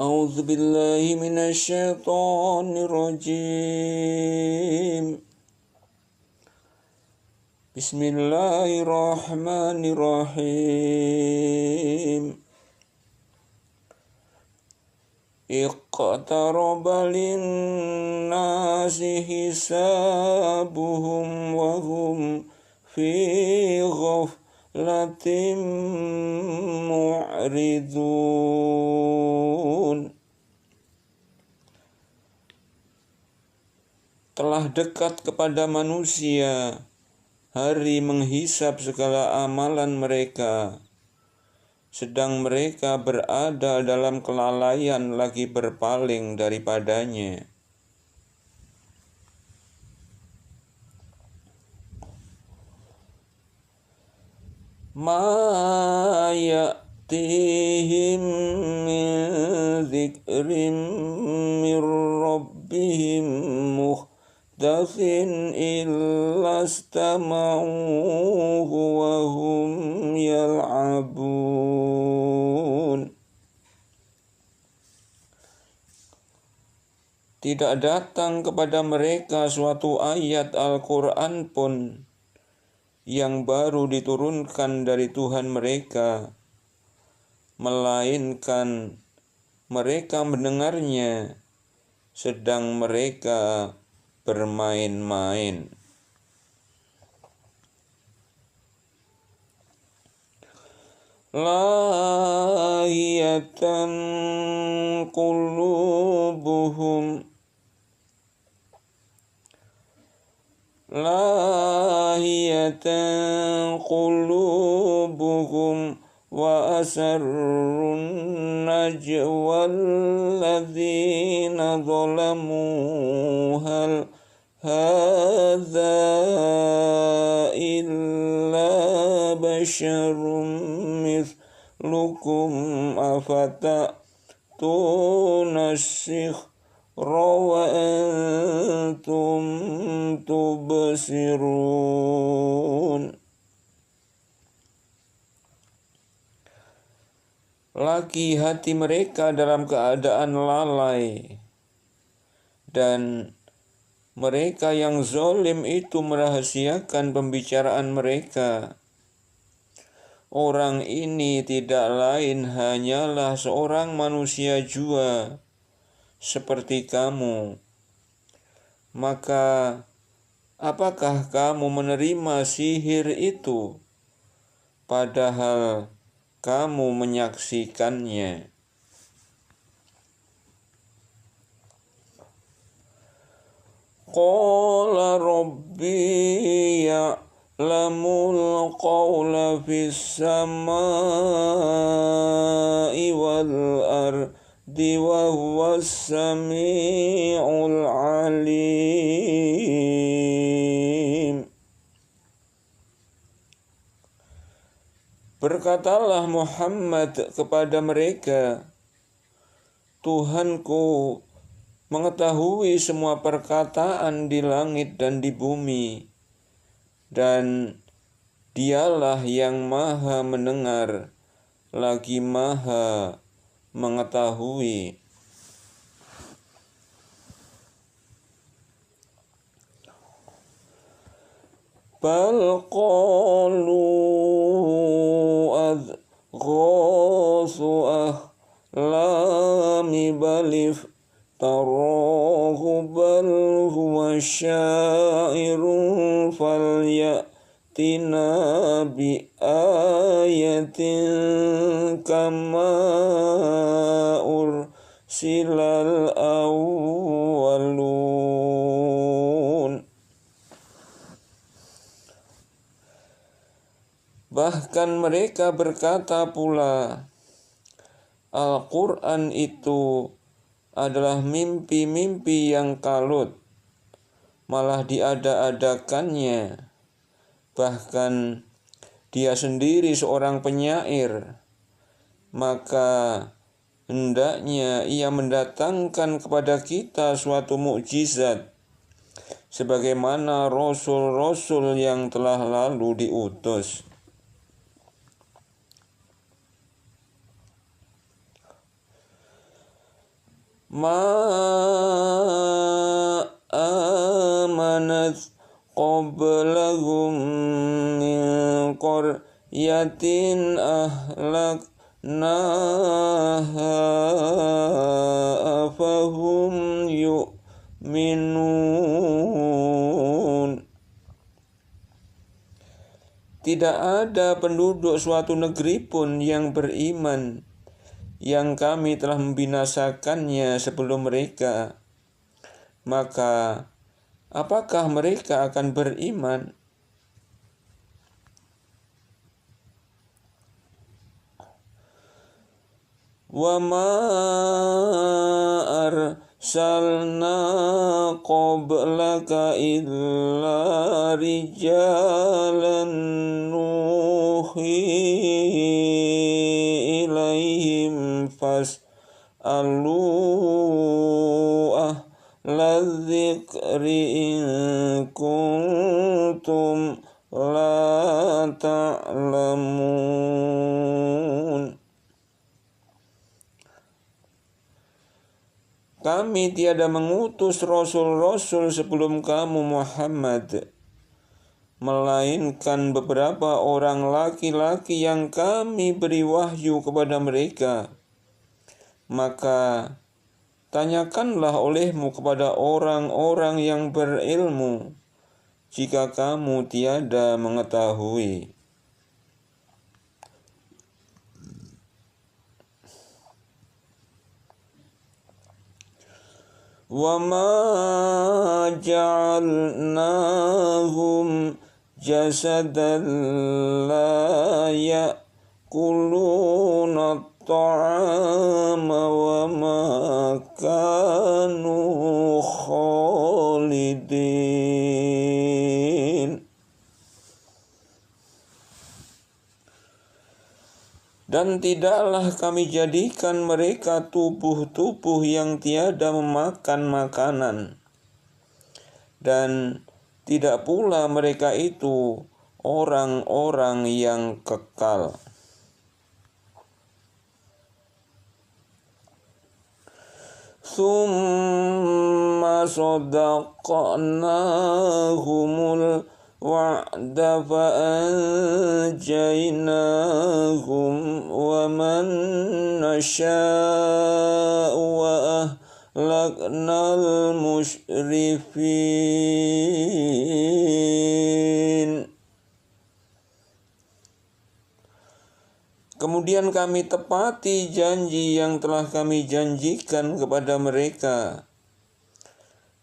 A'udzu billahi minasyaitonir rajim. Bismillahirrahmanirrahim. Iqtaraba linnasi hisabuhum wa hum fi ghaflatin mu'ridun. Telah dekat kepada manusia hari menghisap segala amalan mereka, sedang mereka berada dalam kelalaian lagi berpaling daripadanya. Ma ya'tihim min dzikrin mir rabbihim muhdatsin illa istama'uhu wa hum yal'abun. Tidak datang kepada mereka suatu ayat Al-Quran pun yang baru diturunkan dari Tuhan mereka, melainkan mereka mendengarnya sedang mereka bermain-main. Lahiyatan qulubuhum wa asarrun najwa alladzina zalamu hal hadza illa basyarum mithlukum afata'tuna wa antum tubsirun. Lagi hati mereka dalam keadaan lalai, dan mereka yang zalim itu merahasiakan pembicaraan mereka. Orang ini tidak lain hanyalah seorang manusia jua seperti kamu. Maka apakah kamu menerima sihir itu, padahal kamu menyaksikannya? Qala rabbi ya'lamul qawla fis samai wal ardi wa huwas sami'ul alim. Berkatalah Muhammad kepada mereka, Tuhanku mengetahui semua perkataan di langit dan di bumi, dan Dialah yang maha mendengar lagi maha mengetahui. Bal qalu adghasu ahlami balif tarahu bal huwa syairun falyatina bi ayatin kama ursilal awwalun. Bahkan mereka berkata pula, Al-Quran itu adalah mimpi-mimpi yang kalut, malah diada-adakannya. Bahkan dia sendiri seorang penyair, maka hendaknya ia mendatangkan kepada kita suatu mukjizat, sebagaimana rasul-rasul yang telah lalu diutus. ma amanat qablahum min qaryatin ahlaknaha afahum yu'minun. Tidak ada penduduk suatu negeri pun yang beriman yang kami telah membinasakannya sebelum mereka. Maka apakah mereka akan beriman? Wa ma arsalna qablaka illa rijalan nuhi ilaihim fas'alu ahla dzikri in kuntum la ta'lamun. Kami tiada mengutus rasul-rasul sebelum kamu Muhammad, melainkan beberapa orang laki-laki yang kami beri wahyu kepada mereka. Maka tanyakanlah olehmu kepada orang-orang yang berilmu, jika kamu tiada mengetahui. Wa ma ja'alnahum jasadan la ya'kuluna at-ta'ama wa ma kanu khalidin. Dan tidaklah kami jadikan mereka tubuh-tubuh yang tiada memakan makanan. Dan tidak pula mereka itu orang-orang yang kekal. Tsumma sadaqnahumul wa'da fa'anjaynahum wa man nasha'u wa ahlaknal musyrifin. Kemudian kami tepati janji yang telah kami janjikan kepada mereka.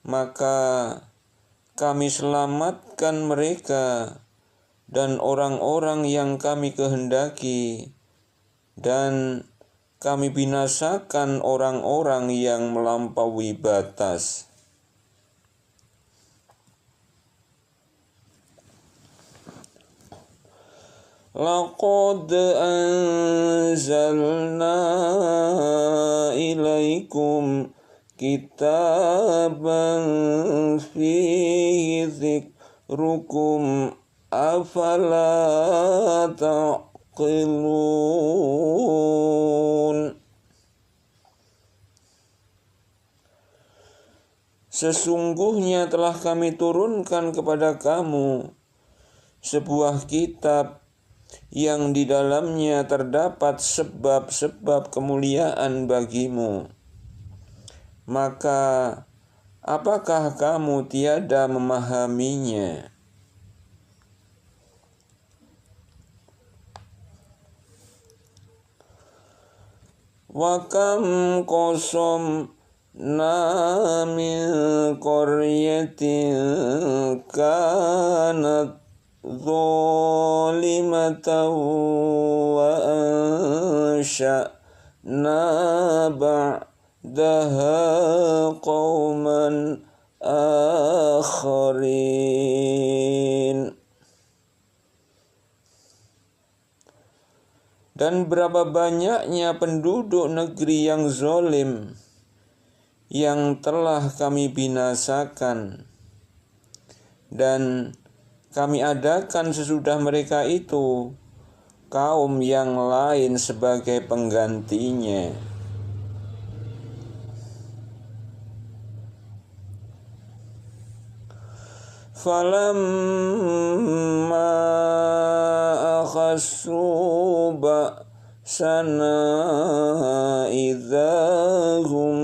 Maka kami selamatkan mereka dan orang-orang yang kami kehendaki, dan kami binasakan orang-orang yang melampaui batas. Laqad anzalna ilaikum kitaban fihi dzikrukum afala taqilun. Sesungguhnya telah kami turunkan kepada kamu sebuah kitab yang di dalamnya terdapat sebab-sebab kemuliaan bagimu. Maka apakah kamu tiada memahaminya? Wa kam qasamna min qaryatin kanat zalimatan wa ansha'na ba'daha qauman akharin. Dan berapa banyaknya penduduk negeri yang zalim yang telah kami binasakan, dan kami adakan sesudah mereka itu kaum yang lain sebagai penggantinya. falamma akhassu ba'sana idzahum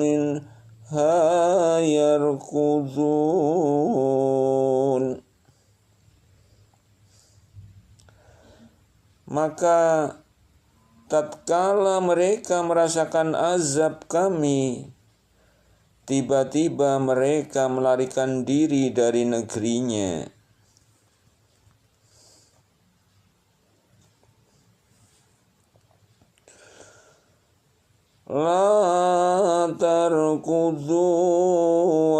minha yarkudun. Maka tatkala mereka merasakan azab kami, tiba-tiba mereka melarikan diri dari negerinya. La tarkudu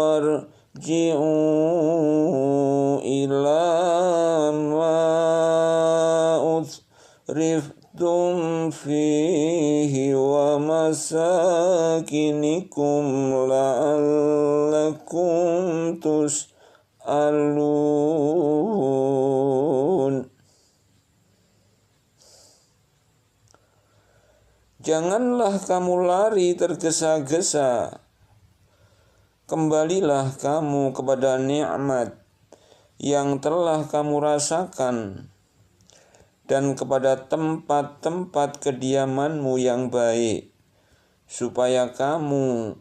warji'u ila ma utriftum fihi wa masakinikum la'allakum tus'alun. Janganlah kamu lari tergesa-gesa. Kembalilah kamu kepada nikmat yang telah kamu rasakan dan kepada tempat-tempat kediamanmu yang baik, supaya kamu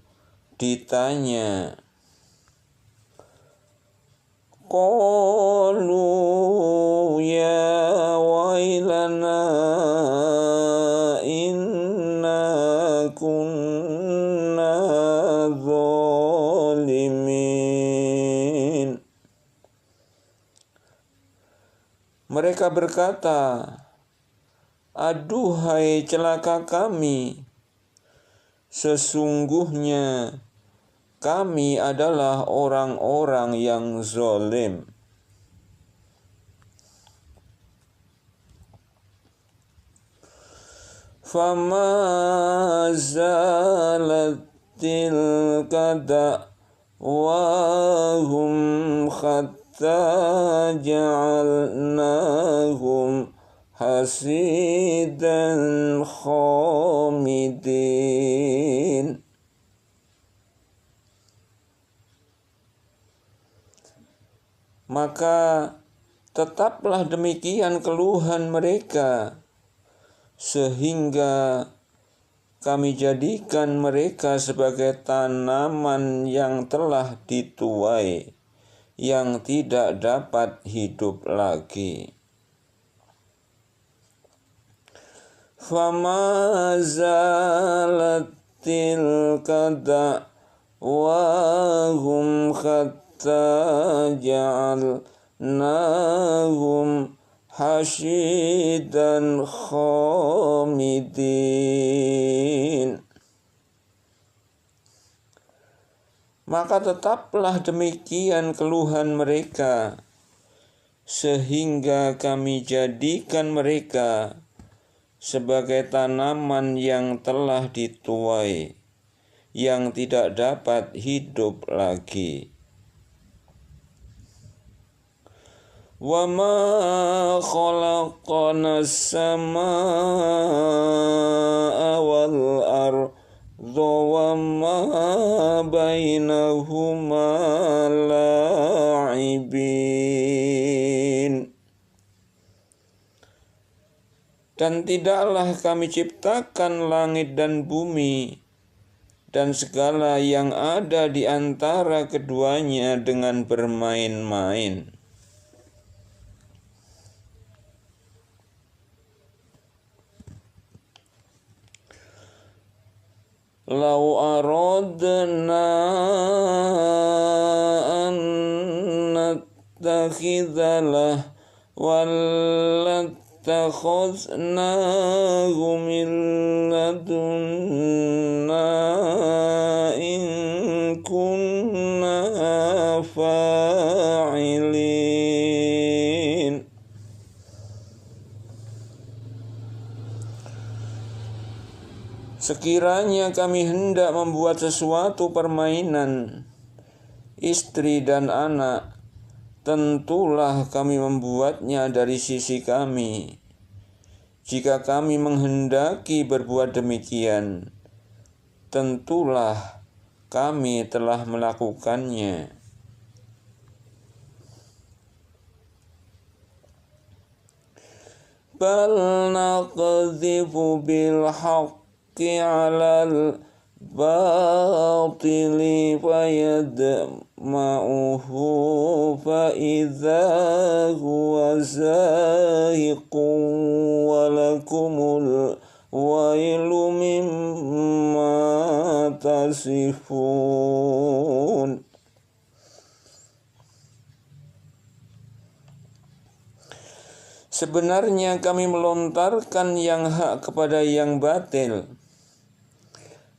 ditanya. Qalu ya wailana inna kunna zalimin. Mereka berkata, aduhai celaka kami, sesungguhnya kami adalah orang-orang yang zalim. Fama zalat tilka da'wahum hatta ja'alnahum hasidan khamidin. Maka tetaplah demikian keluhan mereka, sehingga kami jadikan mereka sebagai tanaman yang telah dituai, yang tidak dapat hidup lagi. Fama zalat tilka da'wahum ja'alnahum hasyidan khamidin. Maka tetaplah demikian keluhan mereka, sehingga kami jadikan mereka sebagai tanaman yang telah dituai, yang tidak dapat hidup lagi. Wa ma khalaqna as-samaa'a wal arda wa ma bainahuma la'ibin. Dan tidaklah kami ciptakan langit dan bumi dan segala yang ada di antara keduanya dengan bermain-main. Lau aradna an nattakhidha lahwan lattakhadnahu min ladunna in kunna fa'ilin. Sekiranya kami hendak membuat sesuatu permainan, istri dan anak, tentulah kami membuatnya dari sisi kami. Jika kami menghendaki berbuat demikian, tentulah kami telah melakukannya. bal naqdhifu bil haqqi 'alal batili fayadma'uhu fa idza huwa zahiqun wa lakumul wailu mimma tasifun. Sebenarnya kami melontarkan yang hak kepada yang batil,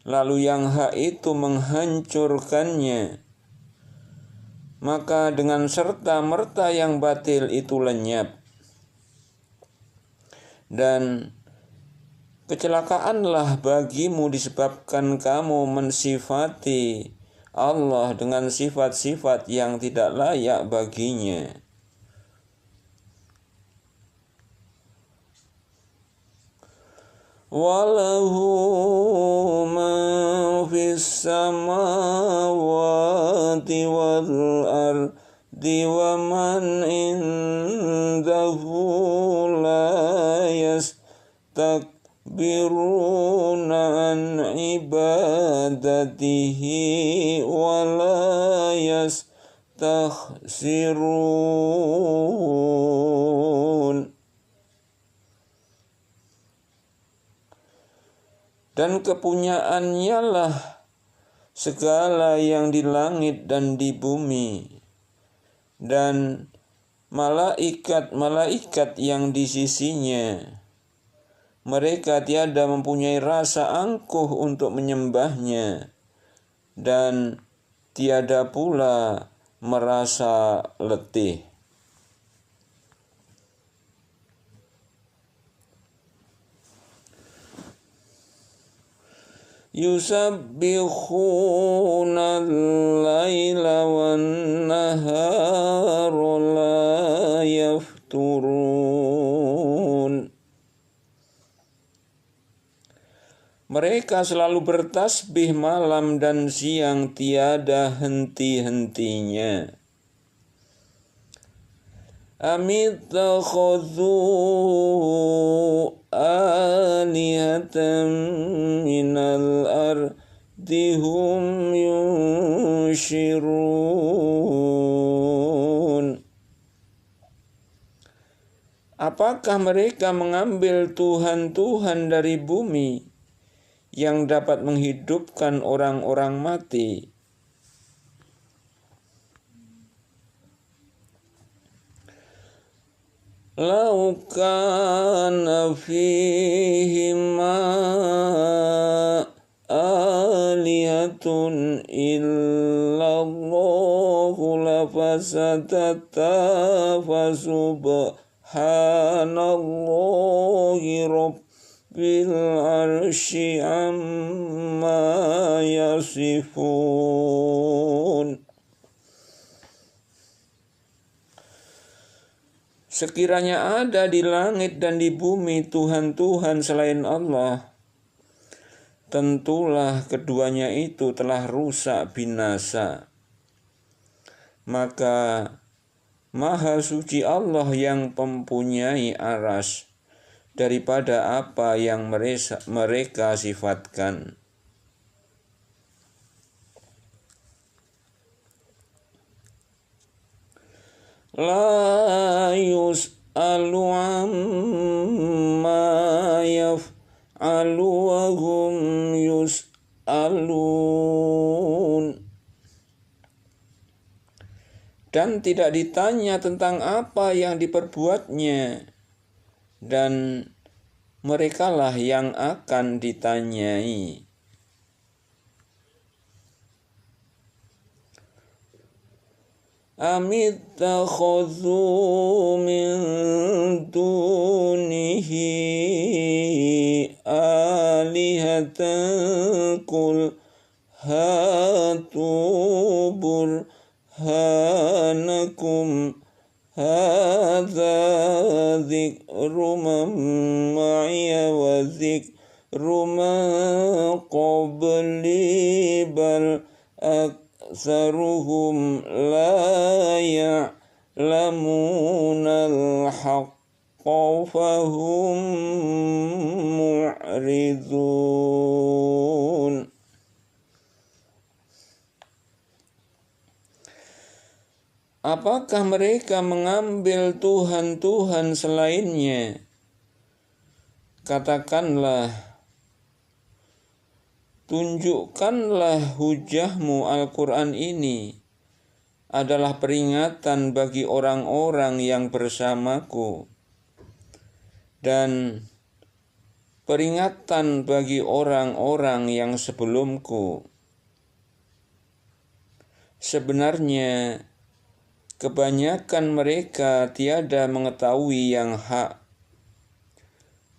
lalu yang hak itu menghancurkannya. Maka dengan serta-merta yang batil itu lenyap. Dan kecelakaanlah bagimu disebabkan kamu mensifati Allah dengan sifat-sifat yang tidak layak baginya. Walahu man fis samawati wal ardi wa man indahu la yastakbiruna an ibadatihi wa la yastakhsirun. Dan kepunyaannya lah segala yang di langit dan di bumi, dan malaikat-malaikat yang di sisinya. Mereka tiada mempunyai rasa angkuh untuk menyembahnya, dan tiada pula merasa letih. Yusabbihuna al-laila wan-nahara la yafturun. Mereka selalu bertasbih malam dan siang tiada henti-hentinya. Amittakhadhu alihatan minal ardi hum yunshirun. Apakah mereka mengambil tuhan-tuhan dari bumi yang dapat menghidupkan orang-orang mati? Lau kana fihima alihatun illallahu lafasadata fasubhanallahi rabbil arsyi amma yasifun. Sekiranya ada di langit dan di bumi Tuhan-Tuhan selain Allah, tentulah keduanya itu telah rusak binasa. Maka Maha Suci Allah yang mempunyai aras daripada apa yang mereka sifatkan. La yus'alu amma yaf'alu wa hum yus'alun. Dan tidak ditanya tentang apa yang diperbuatnya, dan merekalah yang akan ditanyai. Amittakhadhu min dunihi alihatan qul hatu burhanakum hadza dzikru man ma'iya wa dzikru man qabli bal aktsaruhum la ya'lamunal haqqa الحق فهم معرضون. Apakah mereka mengambil Tuhan-Tuhan selainnya? Katakanlah, tunjukkanlah hujahmu. Al-Quran ini adalah peringatan bagi orang-orang yang bersamaku dan peringatan bagi orang-orang yang sebelumku. Sebenarnya kebanyakan mereka tiada mengetahui yang hak,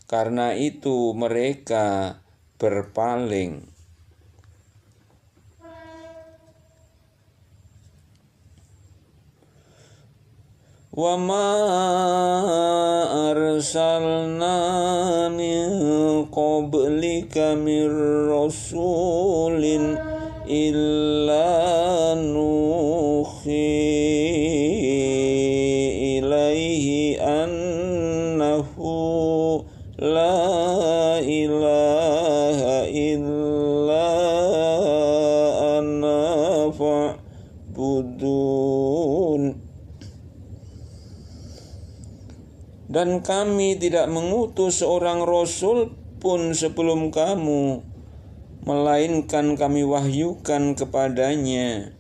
karena itu mereka berpaling. Wa ma arsalna min qablika mir rasulin illa nuhi ilaihi annahu la ilaha illa ana fa'budun. Dan kami tidak mengutus seorang rasul pun sebelum kamu, melainkan kami wahyukan kepadanya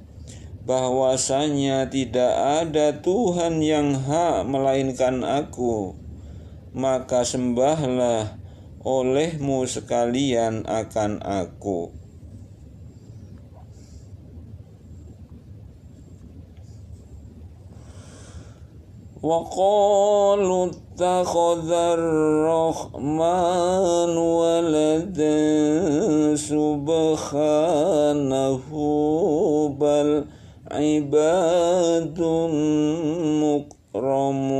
bahwasanya tidak ada Tuhan yang hak melainkan Aku, maka sembahlah olehmu sekalian akan Aku. Wa qalu ittakhadhar rahman waladan subhanahu bal ibadun mukramun.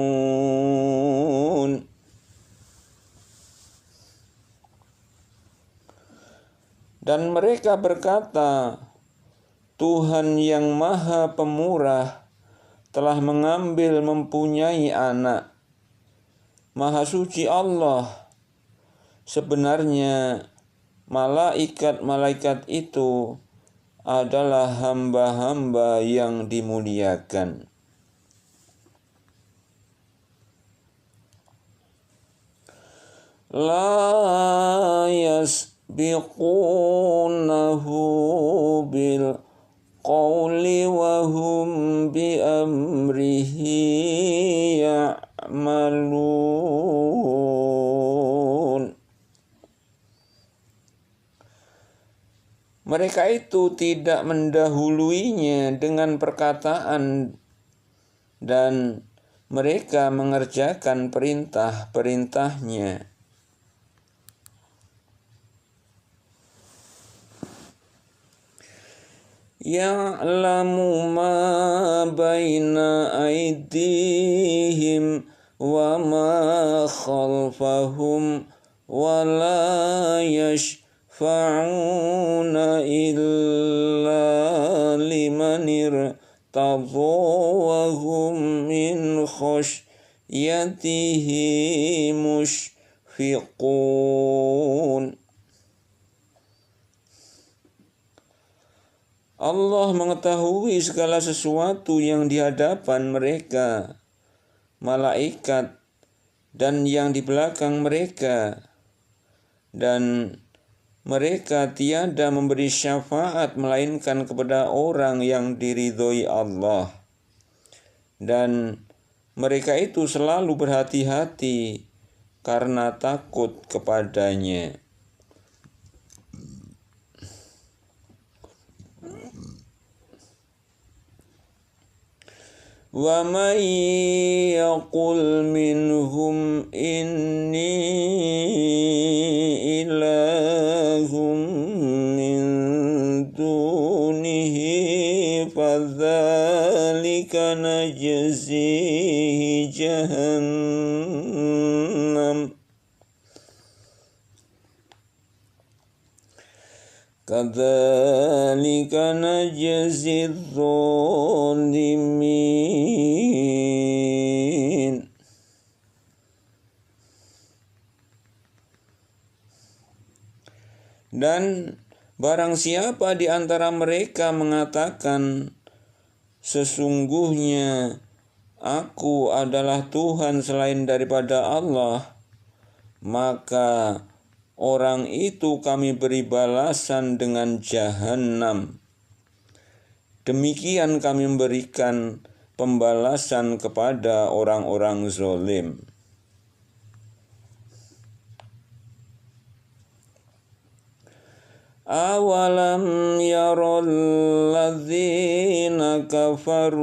Dan mereka berkata, Tuhan yang Maha Pemurah telah mempunyai anak. Maha suci Allah. Sebenarnya malaikat-malaikat itu adalah hamba-hamba yang dimuliakan. La yasbiqunahu bil qawli wa hum bi amrihi ya'malun. Mereka itu tidak mendahuluinya dengan perkataan dan mereka mengerjakan perintah-perintahnya. Ya'lamu ma baina aydihim wa ma khalfahum wa la yashfa'una illa liman irtadha wa hum min khashyatihi mushfiqun. Allah mengetahui segala sesuatu yang di hadapan mereka, malaikat, dan yang di belakang mereka. Dan mereka tiada memberi syafaat melainkan kepada orang yang diridhoi Allah. Dan mereka itu selalu berhati-hati karena takut kepadanya. Wa man yaqul minhum inni ilahum min dunihi fadzalika najzihi jahannam kadzalika najzi dzalimin. Dan barang siapa di antara mereka mengatakan, sesungguhnya aku adalah Tuhan selain daripada Allah, maka orang itu kami beri balasan dengan jahanam. Demikian kami memberikan pembalasan kepada orang-orang zalim. Awalam yarul ladzina kafaru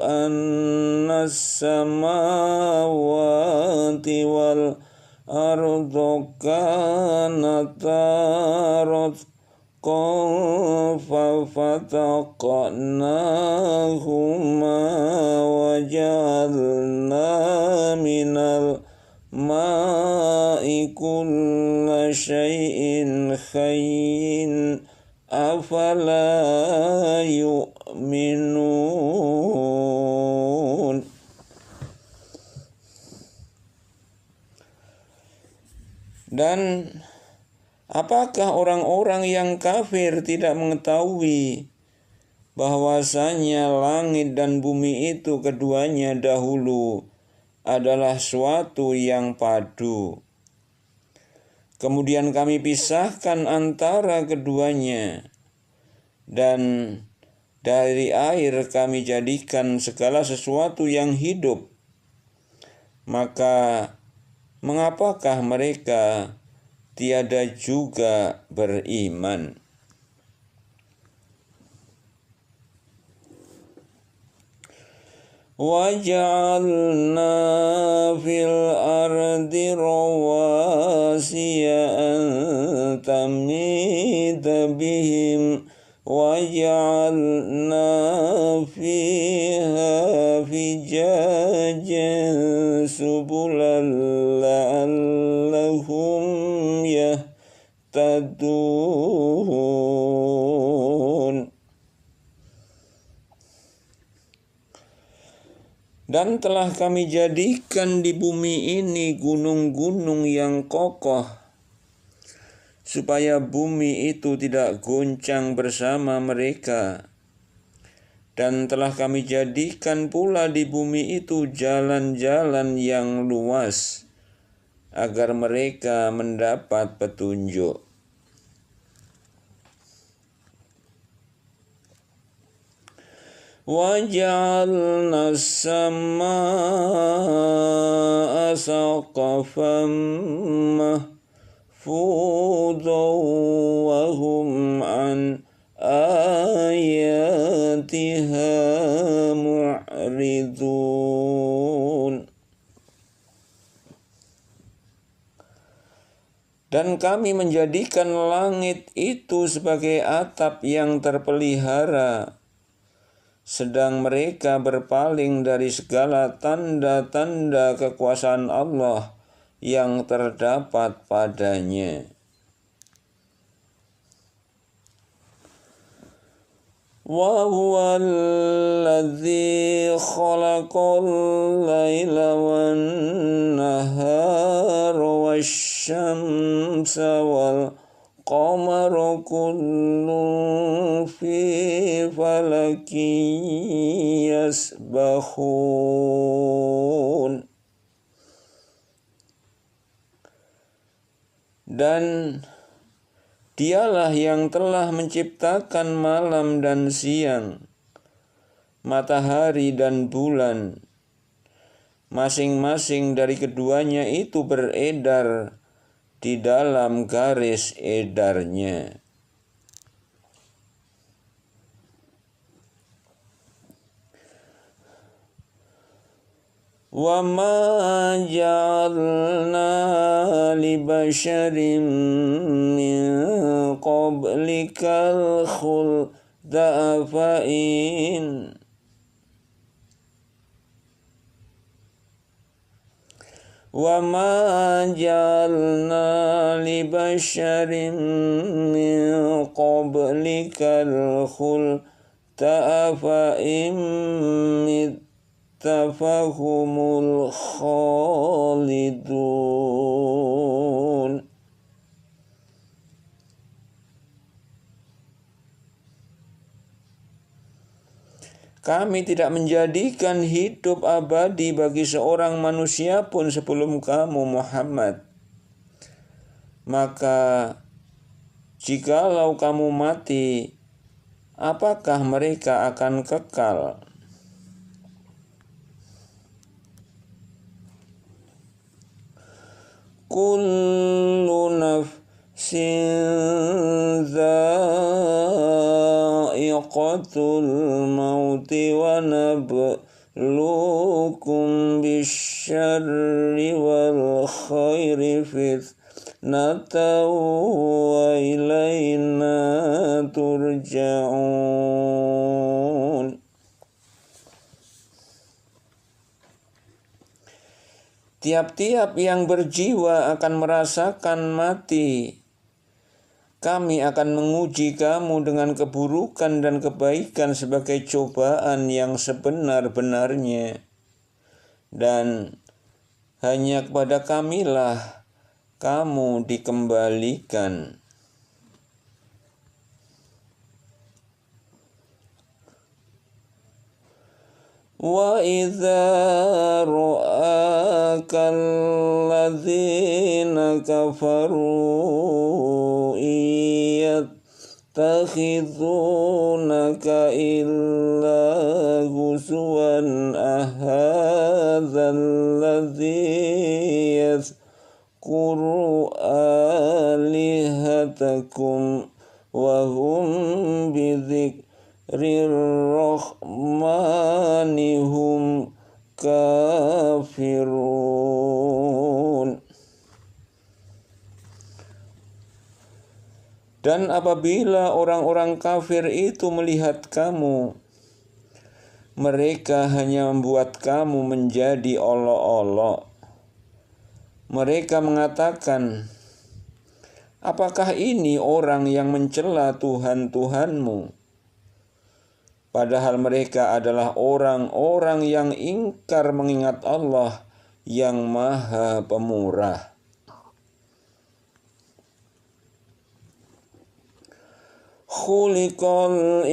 annas samawati wal ardu kanata ratqan fafataqnahuma wa ja'alna minal ma'i kulla syai'in khayyin afala yu'minun. Dan apakah orang-orang yang kafir tidak mengetahui bahwasanya langit dan bumi itu keduanya dahulu adalah suatu yang padu. Kemudian kami pisahkan antara keduanya, dan dari air kami jadikan segala sesuatu yang hidup. Maka mengapakah mereka tiada juga beriman? وَجَعَلْنَا فِي الْأَرْضِ رَوَاسِيَ أَن تَمِيدَ بِهِمْ وَجَعَلْنَا فِيهَا فِجَاجًا سُبُلًا لَعَلَّهُمْ يَهْتَدُونَ. Dan telah kami jadikan di bumi ini gunung-gunung yang kokoh, supaya bumi itu tidak goncang bersama mereka. Dan telah kami jadikan pula di bumi itu jalan-jalan yang luas, agar mereka mendapat petunjuk. وَجَعَلْنَا السَّمَاءَ سَقْفًا مَحْفُوظًا وَهُمْ عَنْ آيَاتِهَا مُعْرِضُونَ. Dan kami menjadikan langit itu sebagai atap yang terpelihara, sedang mereka berpaling dari segala tanda-tanda kekuasaan Allah yang terdapat padanya. Wa huwal ladzi khalaqal laila wan nahara wasyamsa wal qamara kullun fi falakin yasbahun. Dan Dialah yang telah menciptakan malam dan siang, matahari dan bulan. Masing-masing dari keduanya itu beredar di dalam garis edarnya. Wa ma ja'alna li basharin min qablikal khulda fa'in Wa ma ja'alna li basharin min qablikal khulda fa'in tafahumul khalidun. Kami tidak menjadikan hidup abadi bagi seorang manusia pun sebelum kamu, Muhammad. Maka jikalau kamu mati, apakah mereka akan kekal? Kullu nafsin dha'iqatul mauti wa nabluukum bisyarri wal khairi fitnatan wa ilaina turja'un. Tiap-tiap yang berjiwa akan merasakan mati. Kami akan menguji kamu dengan keburukan dan kebaikan sebagai cobaan yang sebenar-benarnya. Dan hanya kepada kamilah kamu dikembalikan. Wa idza ra'aka alladzina kafaru yattakhidunaka illa huzwan ahadza alladzi yazkuru alihatakum wa hum Rahmani hum kafirun. Dan apabila orang-orang kafir itu melihat kamu, mereka hanya membuat kamu menjadi olok-olok. Mereka mengatakan, apakah ini orang yang mencela Tuhan-Tuhanmu? Padahal mereka adalah orang-orang yang ingkar mengingat Allah yang Maha Pemurah. Khuliqal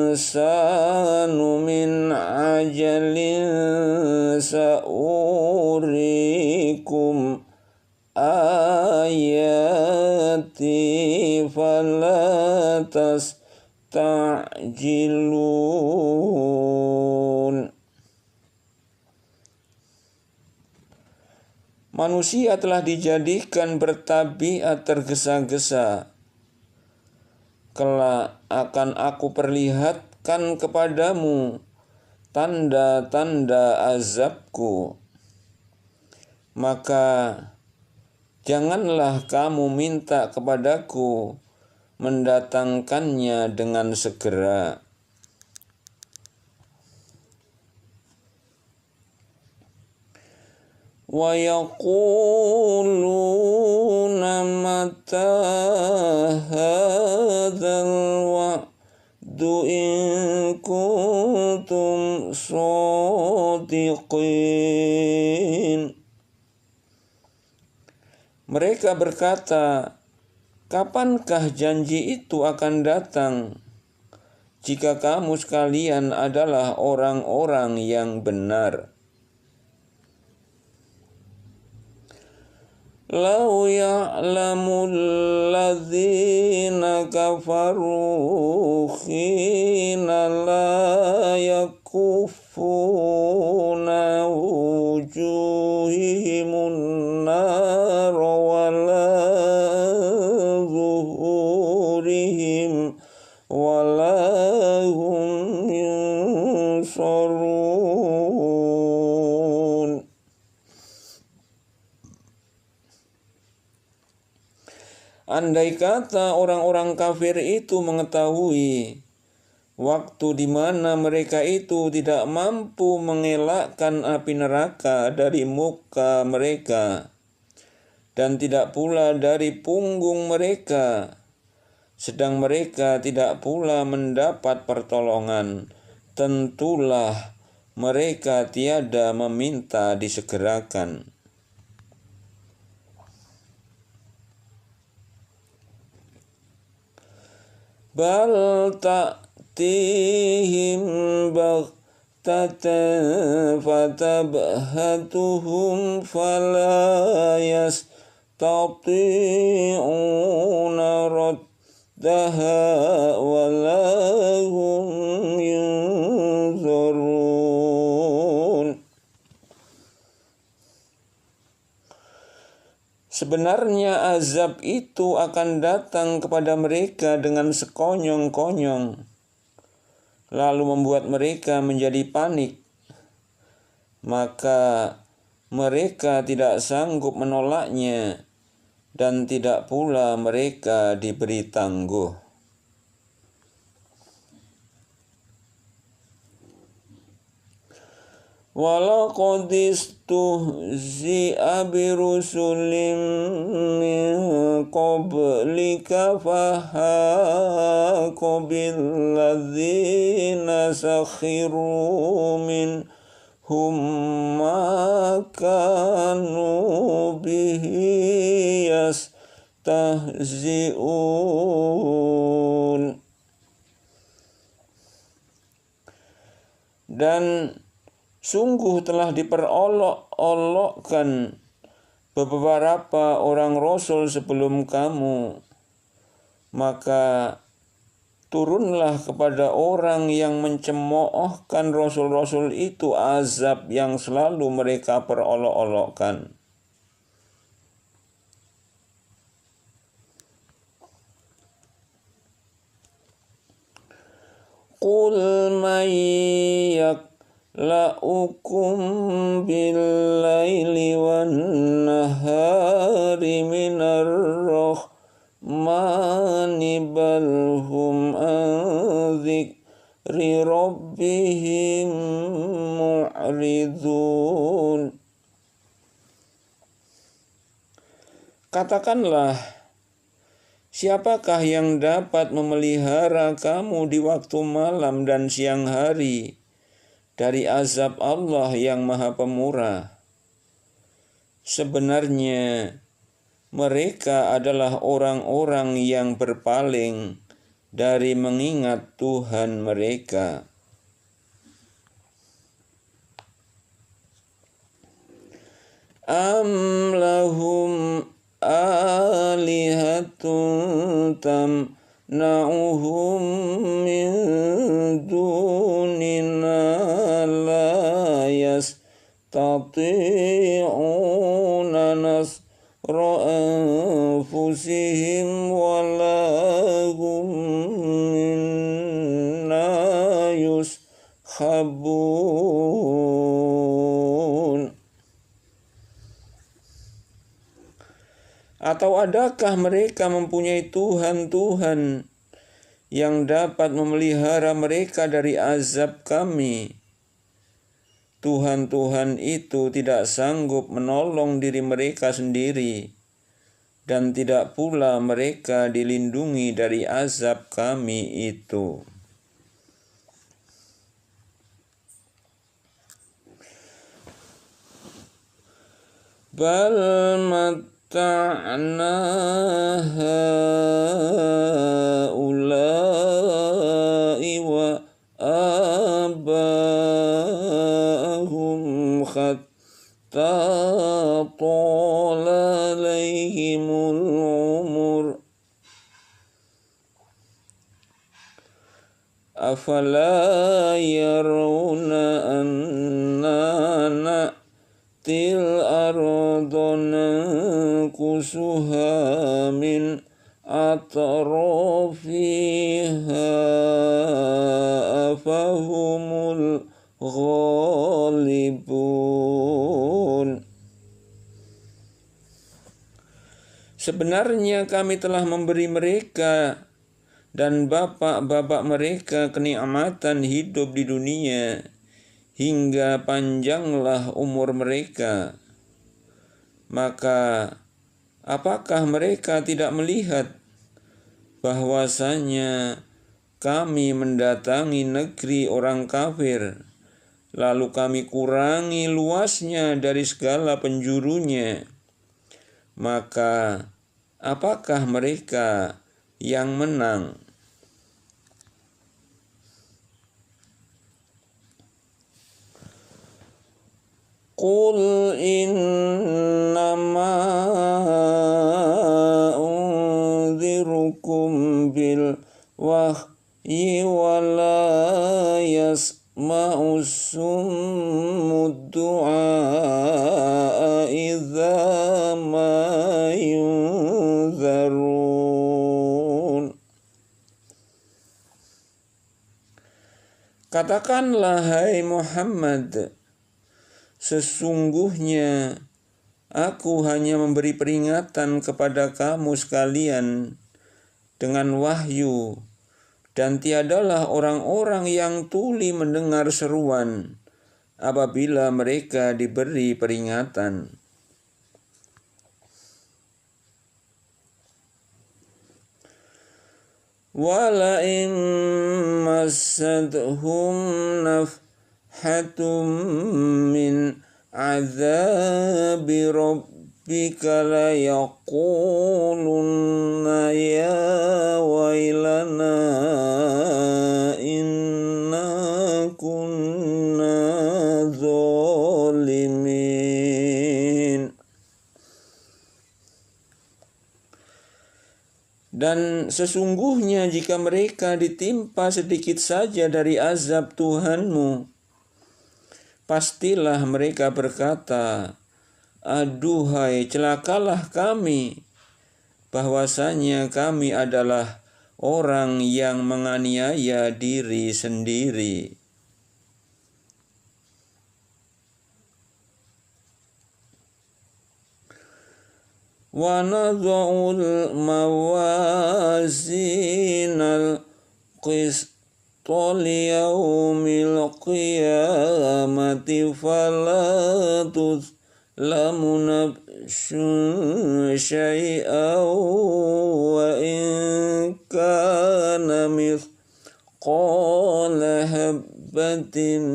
insanu min ajalin sa'urikum ayati falatas ta'jilun. Manusia telah dijadikan bertabiat tergesa-gesa. Kelak akan aku perlihatkan kepadamu tanda-tanda azabku. Maka janganlah kamu minta kepadaku mendatangkannya dengan segera. Wa yaquluna mata hadzal wa'du in kuntum shadiqin. Mereka berkata, kapankah janji itu akan datang jika kamu sekalian adalah orang-orang yang benar? Lau ya'lamul ladzina kafaru khina la yakufuna wujuhimun nar wala zuhurihim wala hum yunsarun. Andai kata orang-orang kafir itu mengetahui waktu di mana mereka itu tidak mampu mengelakkan api neraka dari muka mereka dan tidak pula dari punggung mereka, sedang mereka tidak pula mendapat pertolongan, tentulah mereka tiada meminta disegerakan. Bal ta'tihi تأتيهم بغتة فتبهتهم فلا يستطيعون ردها ولا هم ينظرون. Sebenarnya azab itu akan datang kepada mereka dengan sekonyong-konyong, lalu membuat mereka menjadi panik. Maka mereka tidak sanggup menolaknya, dan tidak pula mereka diberi tangguh. Walaqad istuhzi'a birusulin min qablika fahaqa billadzina sakhiru minhum ma kanu bihi yastahzi'un. Dan sungguh telah diperolok-olokkan beberapa orang rasul sebelum kamu, maka turunlah kepada orang yang mencemoohkan rasul-rasul itu azab yang selalu mereka perolok-olokkan. Qul man la'ukum bil-laili wan-nahari minar rahmani bal hum an dzikri rabbihim mu'ridun. Katakanlah, siapakah yang dapat memelihara kamu di waktu malam dan siang hari dari azab Allah yang Maha Pemurah? Sebenarnya mereka adalah orang-orang yang berpaling dari mengingat Tuhan mereka. Am lahum alihatun tamna'uhum min dunina la yastati'una nasra anfusihim wala hum minna yushabun. Atau adakah mereka mempunyai Tuhan-Tuhan yang dapat memelihara mereka dari azab kami? Tuhan-Tuhan itu tidak sanggup menolong diri mereka sendiri, dan tidak pula mereka dilindungi dari azab kami itu. Bal mata'na haula'i wa aba'ahum hatta tala alaihimul umur afala yarawna anna til ardona kusuha min atrafiha afahumul ghalibun. Sebenarnya kami telah memberi mereka dan bapak-bapak mereka kenikmatan hidup di dunia, hingga panjanglah umur mereka. Maka apakah mereka tidak melihat bahwasanya kami mendatangi negeri orang kafir, lalu kami kurangi luasnya dari segala penjurunya? Maka apakah mereka yang menang? Qul innama unzirukum bil wahyi wa la yasma'u summud du'a idza ma yunzarun. Katakanlah, hai Muhammad, sesungguhnya aku hanya memberi peringatan kepada kamu sekalian dengan wahyu, dan tiadalah orang-orang yang tuli mendengar seruan apabila mereka diberi peringatan. Wala in massadhum nafhatum min azabi rabbika la yaqulunna ya wailana inna kunna zalimin. Dan sesungguhnya jika mereka ditimpa sedikit saja dari azab Tuhanmu, pastilah mereka berkata, aduhai celakalah kami, bahwasanya kami adalah orang yang menganiaya diri sendiri. Wa nadha'ul mawazinal qista liyaumil qiyamati fala tuzlamu nafsun syai'an wa in kana mithqala habbatin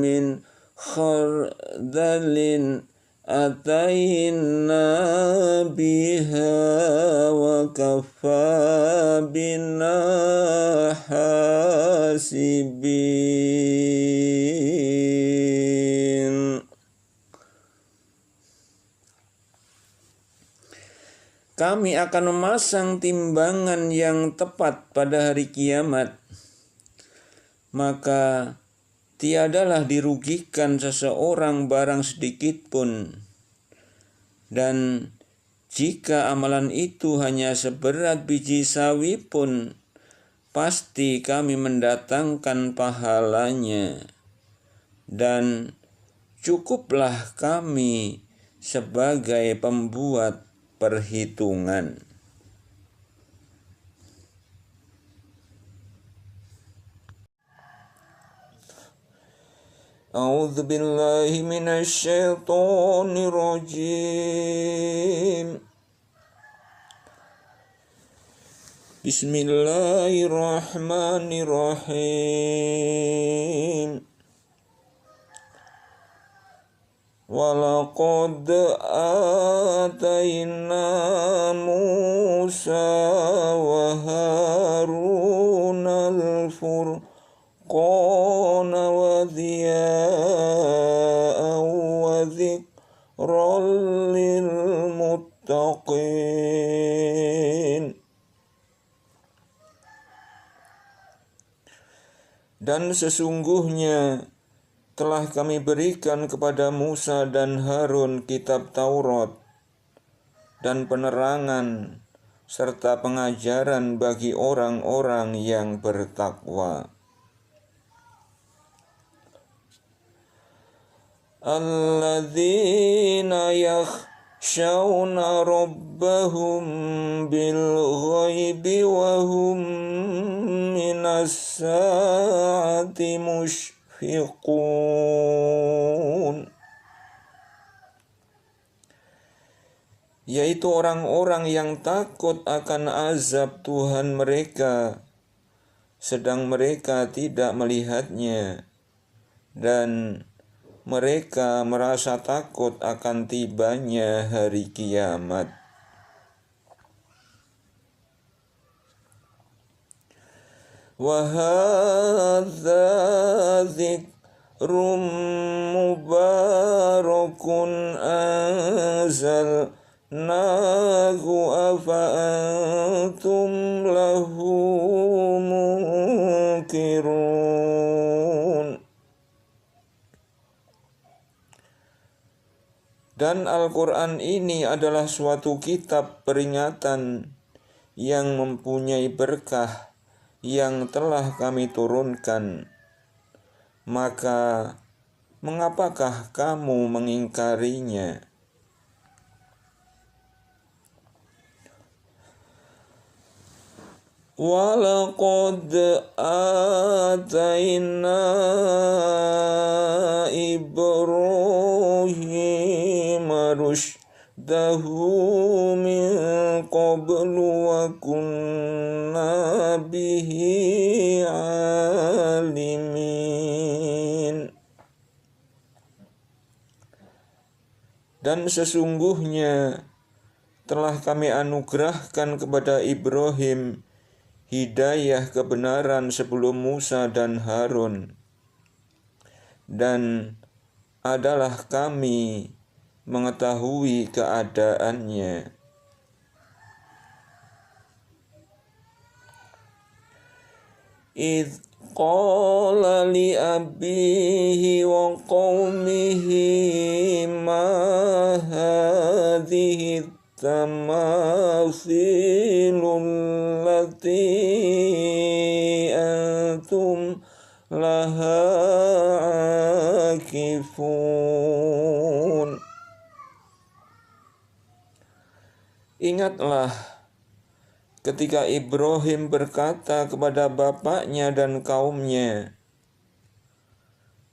min khardalin ataina biha wa kafa bina hasibin. Kami akan memasang timbangan yang tepat pada hari kiamat, maka tiadalah dirugikan seseorang barang sedikit pun. Dan jika amalan itu hanya seberat biji sawi pun, pasti kami mendatangkan pahalanya. Dan cukuplah kami sebagai pembuat perhitungan. A'udzu billahi minasy syaithanir rajim. Bismillahirrahmanirrahim. Walaqad atayna Musa wa Harun al-furqana wa diya'an wa dzikran lil muttaqin. Dan sesungguhnya telah kami berikan kepada Musa dan Harun kitab Taurat dan penerangan serta pengajaran bagi orang-orang yang bertakwa. Alladzina yakhshawna rabbahum bil ghaibi wa hum minas saati mushfiqun. Yaitu orang-orang yang takut akan azab Tuhan mereka, sedang mereka tidak melihatnya, dan mereka merasa takut akan tibanya hari kiamat. Wa hadza syahrun mubarakun anzalnahu afa antum lahu munkirun. Dan Al-Quran ini adalah suatu kitab peringatan yang mempunyai berkah yang telah kami turunkan. Maka mengapakah kamu mengingkarinya? Walaqad atayna Ibrahim rushdahu min qablu wa kunna bihi alimin. Dan sesungguhnya telah kami anugerahkan kepada Ibrahim hidayah kebenaran sebelum Musa dan Harun, dan adalah kami mengetahui keadaannya. Idh qala li abihi wa qawmihi ma hadhihi tamathilul lati antum laha akifun. Ingatlah ketika Ibrahim berkata kepada bapaknya dan kaumnya,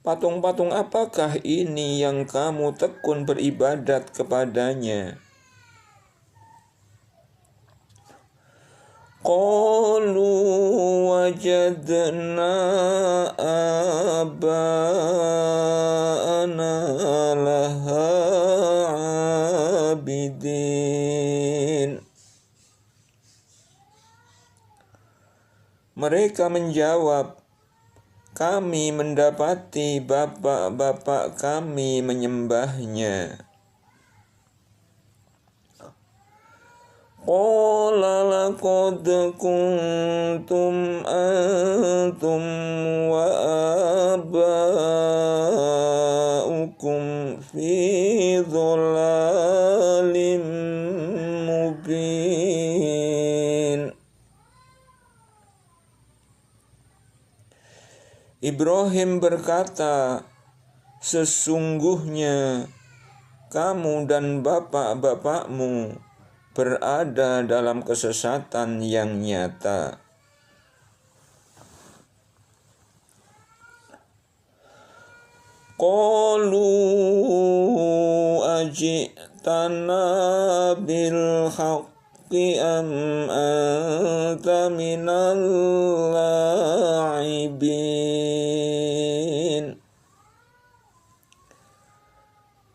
patung-patung apakah ini yang kamu tekun beribadat kepadanya? Qalu wajadna aba'ana laha abidin. Mereka menjawab, kami mendapati bapak-bapak kami menyembahnya. Qala laqad kuntum antum wa aba'ukum fi dhalalim mubin. Ibrahim berkata, sesungguhnya kamu dan bapak-bapakmu berada dalam kesesatan yang nyata. Qalu ajitana bil haqqi am anta minal la'ibin.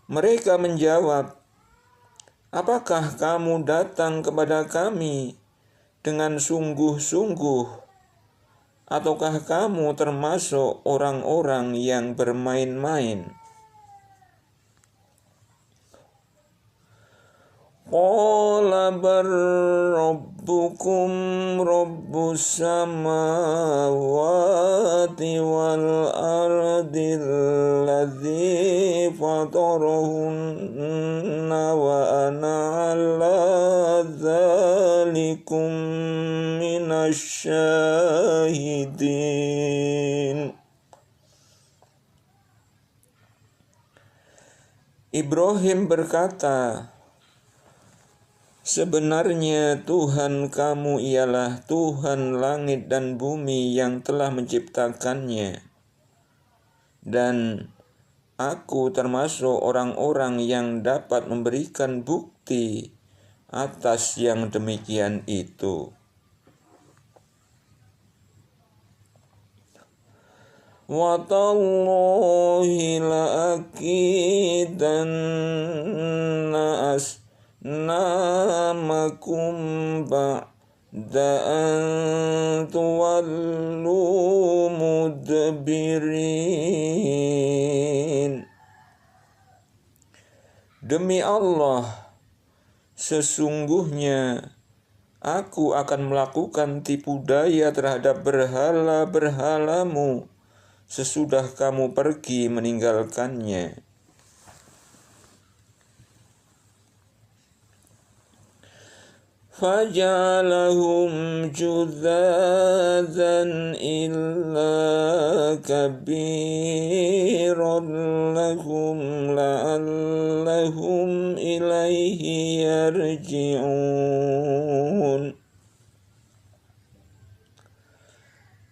Mereka menjawab, apakah kamu datang kepada kami dengan sungguh-sungguh, ataukah kamu termasuk orang-orang yang bermain-main? Qala bar rabbukum rabbus samawati wal ardi alladzi fatarahunna wa ana ala dzalikum minasyahidin. Ibrahim berkata, sebenarnya Tuhan kamu ialah Tuhan langit dan bumi yang telah menciptakannya, dan aku termasuk orang-orang yang dapat memberikan bukti atas yang demikian itu. Wa tallahi la'akidanna namakum ba'da أن تولوا مدبرين. Demi Allah, sesungguhnya aku akan melakukan tipu daya terhadap berhala-berhalamu sesudah kamu pergi meninggalkannya. فَجَعَلَهُمْ جُذَاذًا إِلَّا كَبِيرًا لَهُمْ لَعَلَّهُمْ إِلَيْهِ يَرْجِعُونَ.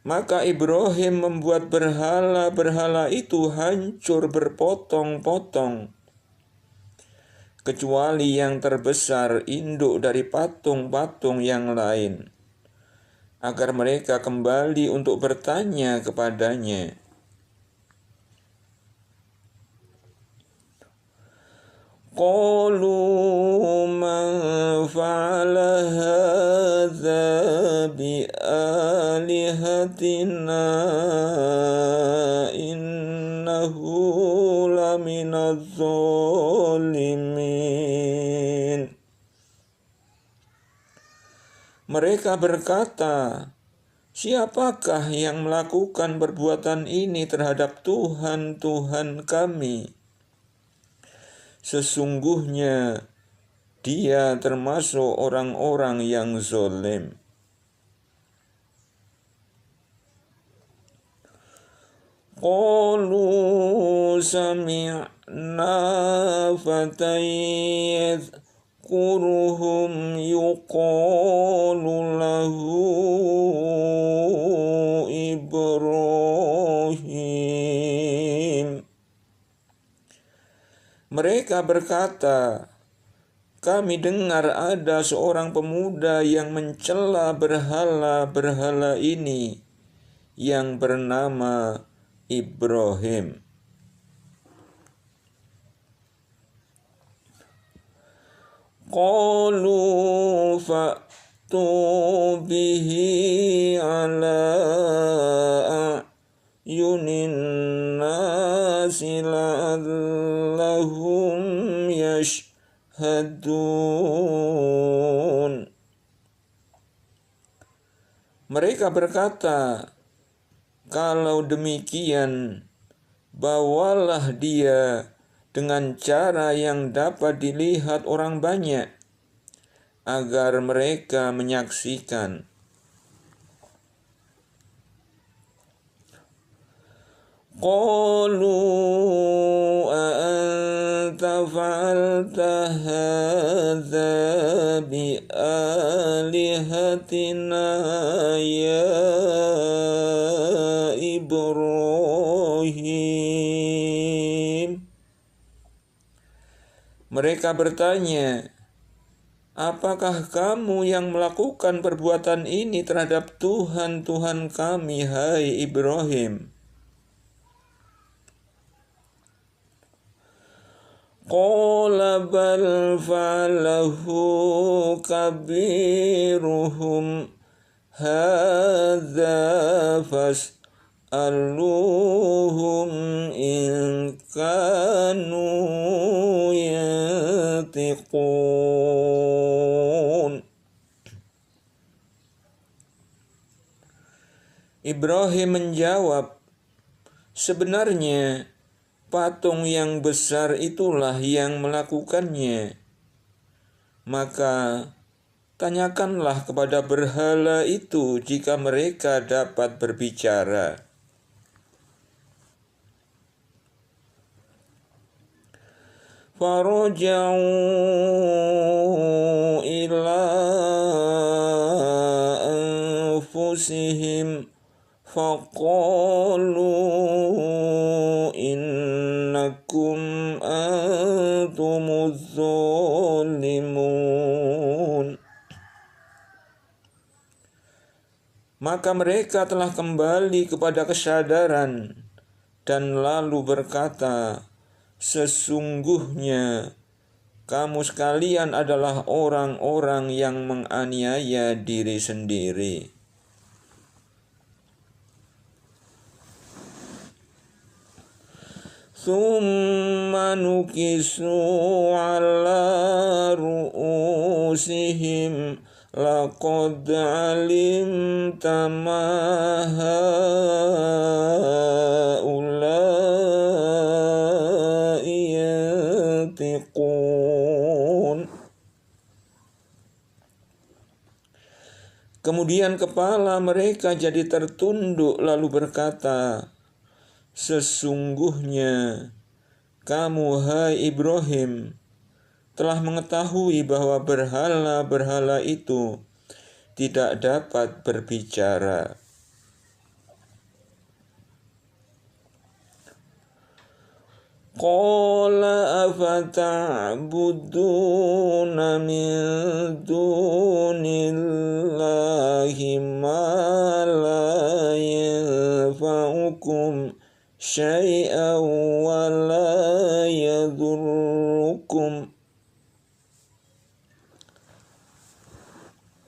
Maka Ibrahim membuat berhala-berhala itu hancur berpotong-potong, kecuali yang terbesar induk dari patung-patung yang lain, agar mereka kembali untuk bertanya kepadanya. Qalu man fa'ala hadza bi'alihatina innahu laminaz zalimin. Mereka berkata, siapakah yang melakukan perbuatan ini terhadap Tuhan-Tuhan kami? Sesungguhnya dia termasuk orang-orang yang zalim. Qalu sami'na fatan yadhkuruhum yuqalu lahu Ibrahim. Mereka berkata, kami dengar ada seorang pemuda yang mencela berhala-berhala ini yang bernama Ibrahim. Qalu fa'tu bihi ala a'yunin nasi la'allahum yashhadun. Mereka berkata, kalau demikian, bawalah dia dengan cara yang dapat dilihat orang banyak, agar mereka menyaksikan. Qalu a'anta fa'alta hadza bi'alihatina ya Ibrahim. Mereka bertanya, apakah kamu yang melakukan perbuatan ini terhadap Tuhan-Tuhan kami, hai Ibrahim? Qala bal fa'alahu kabiruhum hadza fas'aluhum in kanu yantiqun. Ibrahim menjawab, sebenarnya patung yang besar itulah yang melakukannya. Maka tanyakanlah kepada berhala itu jika mereka dapat berbicara. Faraja'u ila anfusihim faqalu innakum antumuz zalimun. Maka mereka telah kembali kepada kesadaran dan lalu berkata, sesungguhnya kamu sekalian adalah orang-orang yang menganiaya diri sendiri. Tsumma nukisu ala ru'usihim laqad alimta ma haula'i yantiqun. Kemudian kepala mereka jadi tertunduk lalu berkata, sesungguhnya kamu, hai Ibrahim, telah mengetahui bahwa berhala-berhala itu tidak dapat berbicara. Qala afata'buduna min dunillahi ma la yanfa'ukum syai'an wa la yadurrukum.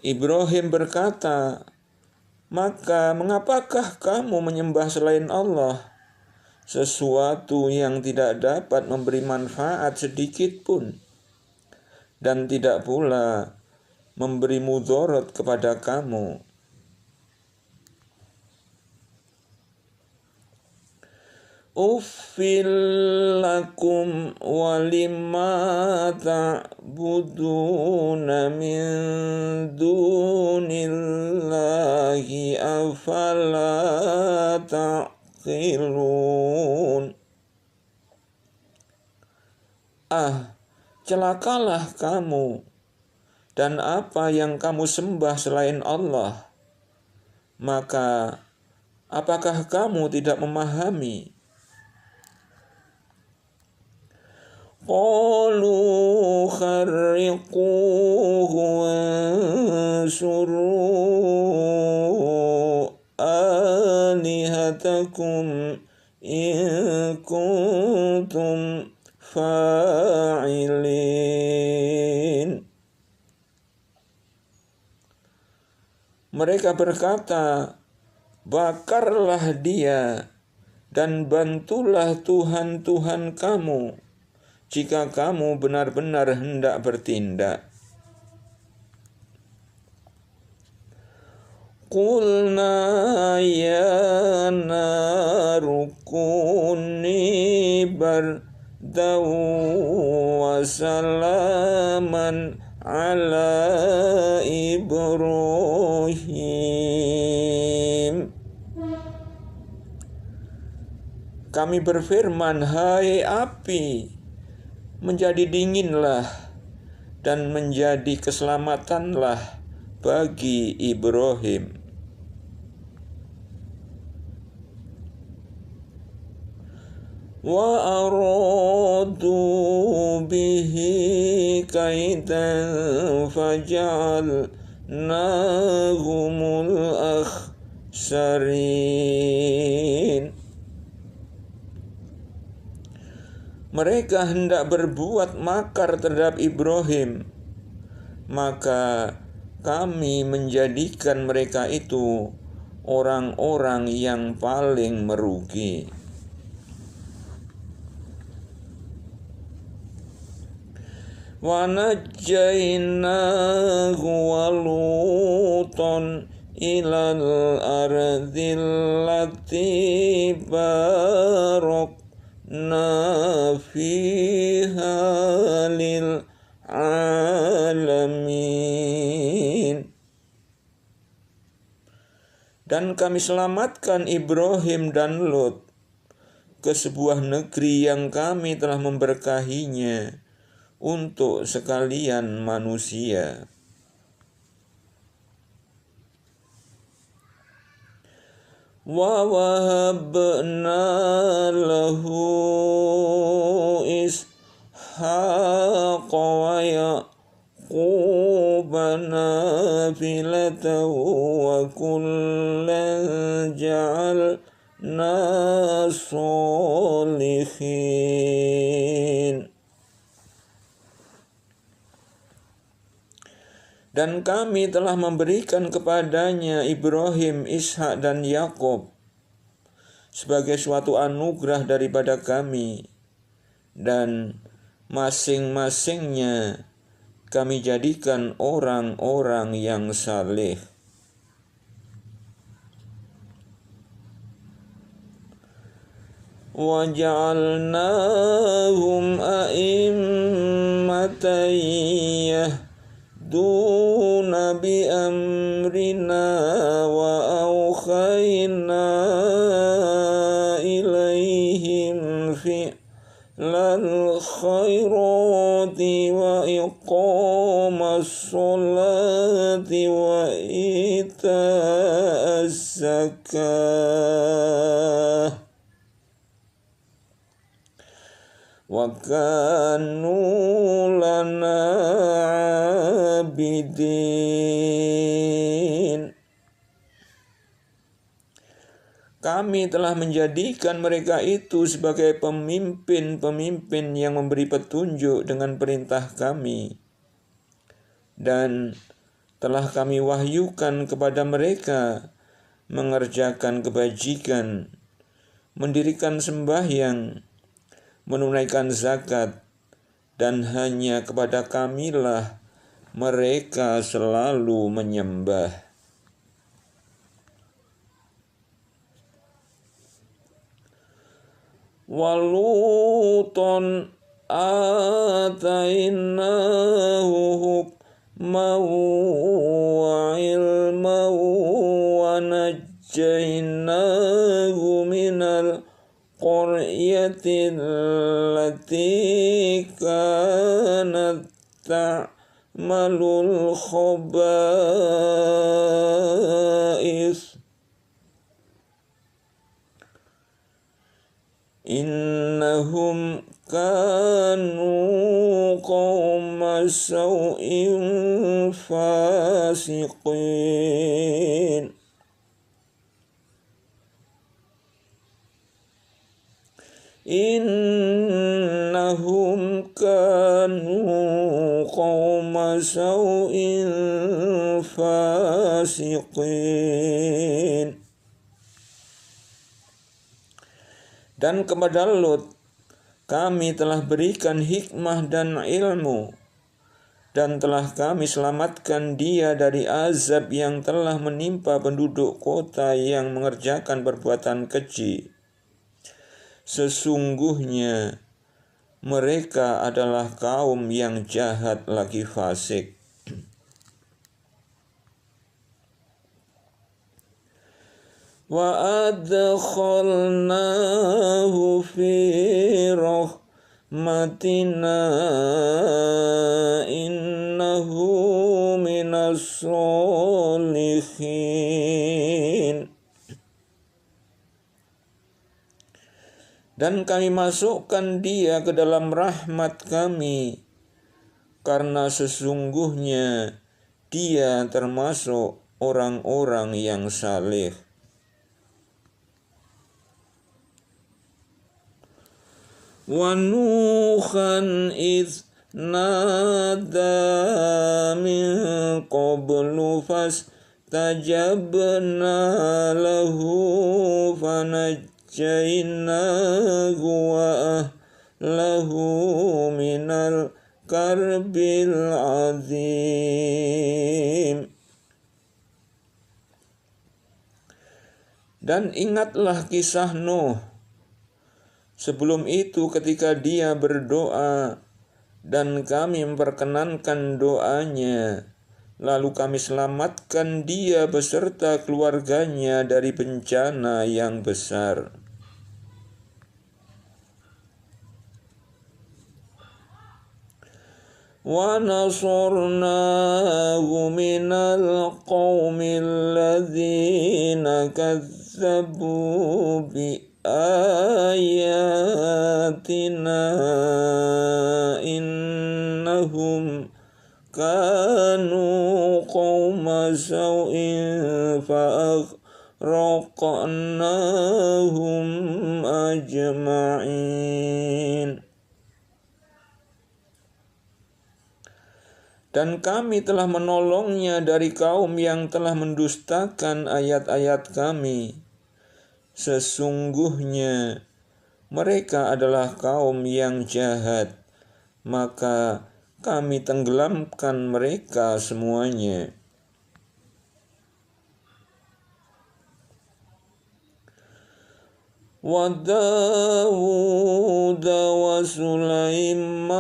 Ibrahim berkata, maka mengapakah kamu menyembah selain Allah, sesuatu yang tidak dapat memberi manfaat sedikit pun, dan tidak pula memberi mudarat kepada kamu. Uffil lakum walima ta'buduna min dunillahi afala ta'qilun. Celakalah kamu dan apa yang kamu sembah selain Allah. Maka apakah kamu tidak memahami? Qalu kharriquhu wansuru alihatakum in kuntum fa'ilin. Mereka berkata, bakarlah dia dan bantulah Tuhan-Tuhan kamu jika kamu benar-benar hendak bertindak. Qulna ya naru kuni bardaw wa salaman ala Ibrahim. Kami berfirman, hai api, menjadi dinginlah dan menjadi keselamatanlah bagi Ibrahim. Wa aradu bihi kaidan faja'alnahumul akhsarin. Mereka hendak berbuat makar terhadap Ibrahim, maka kami menjadikan mereka itu orang-orang yang paling merugi. Wa najjaynahu wa Lutan ilal ardil lati barakna fiha lil alamin. Dan kami selamatkan Ibrahim dan Lut ke sebuah negeri yang kami telah memberkahinya untuk sekalian manusia. Wa wahabna lahu Ishaq wa Yaqub nafilatan wa kullan ja'alna sholihin. Dan kami telah memberikan kepadanya Ibrahim, Ishak, dan Yakub sebagai suatu anugerah daripada kami, dan masing-masingnya kami jadikan orang-orang yang saleh. وَجَعَلْنَاهُمْ أَئِمَّةً يَهْدُونَ بِأَمْرِنَا وَأَوْحَيْنَا إِلَيْهِمْ فِعْلَ الْخَيْرَاتِ وَإِقَامَ الصَّلَاةِ وَإِيتَاءَ الزَّكَاةِ وَكَانُوا لَنَا عَابِدِينَ. Kami telah menjadikan mereka itu sebagai pemimpin-pemimpin yang memberi petunjuk dengan perintah kami, dan telah kami wahyukan kepada mereka mengerjakan kebajikan, mendirikan sembahyang, menunaikan zakat, dan hanya kepada kamilah mereka selalu menyembah. Waluton atainahu hukman wa ilman wa najjainahu minal qaryatin allati kanat ta'malul khaba'is innahum kanu qauma saw'in fasiqin. Innahum kanu qauma saw'in fasiqin. Dan kepada Lut kami telah berikan hikmah dan ilmu, dan telah kami selamatkan dia dari azab yang telah menimpa penduduk kota yang mengerjakan perbuatan keji. Sesungguhnya mereka adalah kaum yang jahat lagi fasik. Wa adkhalnahu fi rahmatina innahu minas solihin. Dan kami masukkan dia ke dalam rahmat kami, karena sesungguhnya dia termasuk orang-orang yang saleh. Wa Nuhan idh nada min qablu fastajabna lahu fanajjaynahu wa ahlahu minal karbil azim. Dan ingatlah kisah Nuh sebelum itu ketika dia berdoa dan kami memperkenankan doanya, lalu kami selamatkan dia beserta keluarganya dari bencana yang besar. Wa nasarnahu minal qaumil ladzina kazzabu bi ayatina innahum kanu qauma saw'in fa'aghraqnahum ajma'in. Dan kami telah menolongnya dari kaum yang telah mendustakan ayat-ayat kami. Sesungguhnya mereka adalah kaum yang jahat, maka kami tenggelamkan mereka semuanya. Wa Dawud wa Sulaimana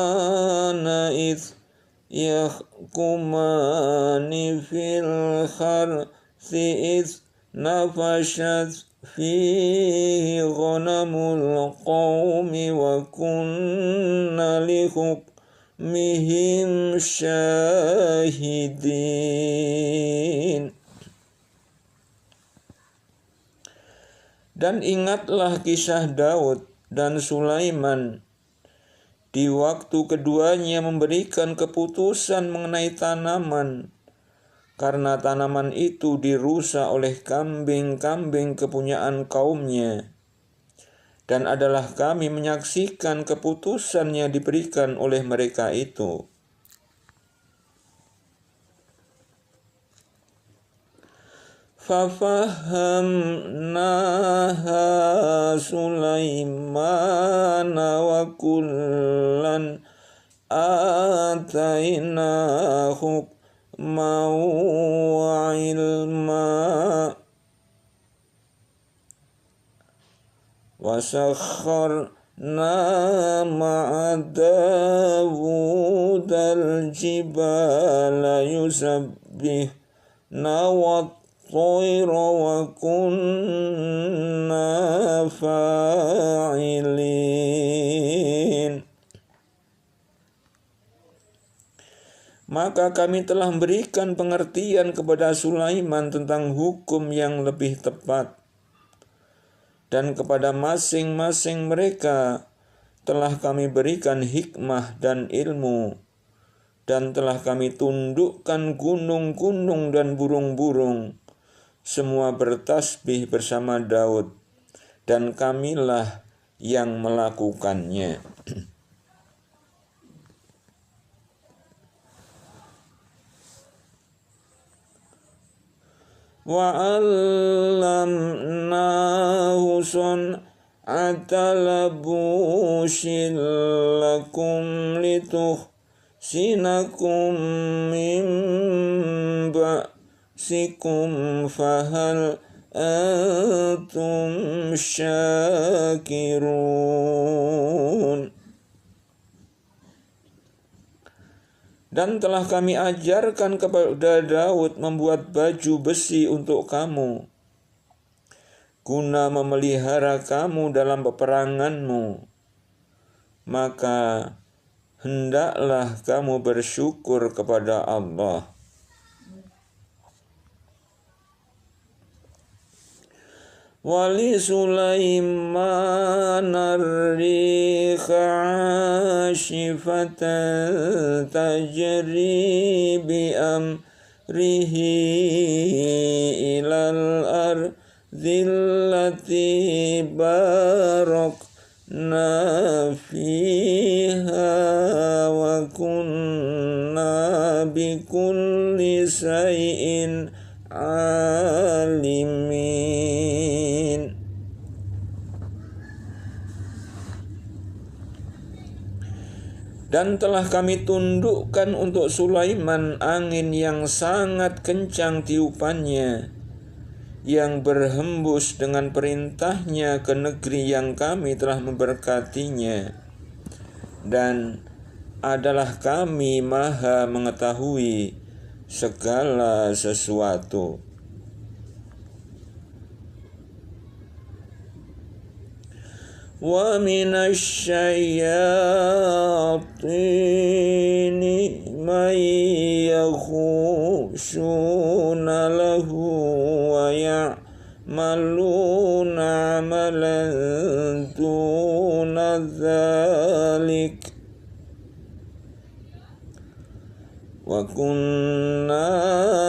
idh yahkumani fil harthi idh nafashat fihi ghanamul qawmi wa kunna li hukmihim syahidin. Dan ingatlah kisah Daud dan Sulaiman di waktu keduanya memberikan keputusan mengenai tanaman, karena tanaman itu dirusak oleh kambing-kambing kepunyaan kaumnya. Dan adalah kami menyaksikan keputusan yang diberikan oleh mereka itu. Fafahamnaha Sulaimana wa kullan ataina hukman wa ilma wa sakharna ma'a Dawud al-jibala yusabbihna wa Tayra wa kunna fa'ilin. Maka kami telah memberikan pengertian kepada Sulaiman tentang hukum yang lebih tepat, dan kepada masing-masing mereka telah kami berikan hikmah dan ilmu, dan telah kami tundukkan gunung-gunung dan burung-burung, semua bertasbih bersama Daud, dan kamilah yang melakukannya. Wa 'allamnahu sun'ata labusin lakum lituhsinakum min ba'sikum fahal antum syakirun. Dan telah kami ajarkan kepada Daud membuat baju besi untuk kamu, guna memelihara kamu dalam peperanganmu. Maka hendaklah kamu bersyukur kepada Allah. Wali Sulaiman ar-riha 'ashifatan tajri bi amrihi ilal ardi allati barakna fiha wa kunna bikulli shay'in alimin. Dan telah kami tundukkan untuk Sulaiman angin yang sangat kencang tiupannya, yang berhembus dengan perintahnya ke negeri yang kami telah memberkatinya. Dan adalah kami maha mengetahui segala sesuatu. Wa minasy syayaatini may yakhushuna lahu wa ya'maluna 'amalan duna dzalik wa kunna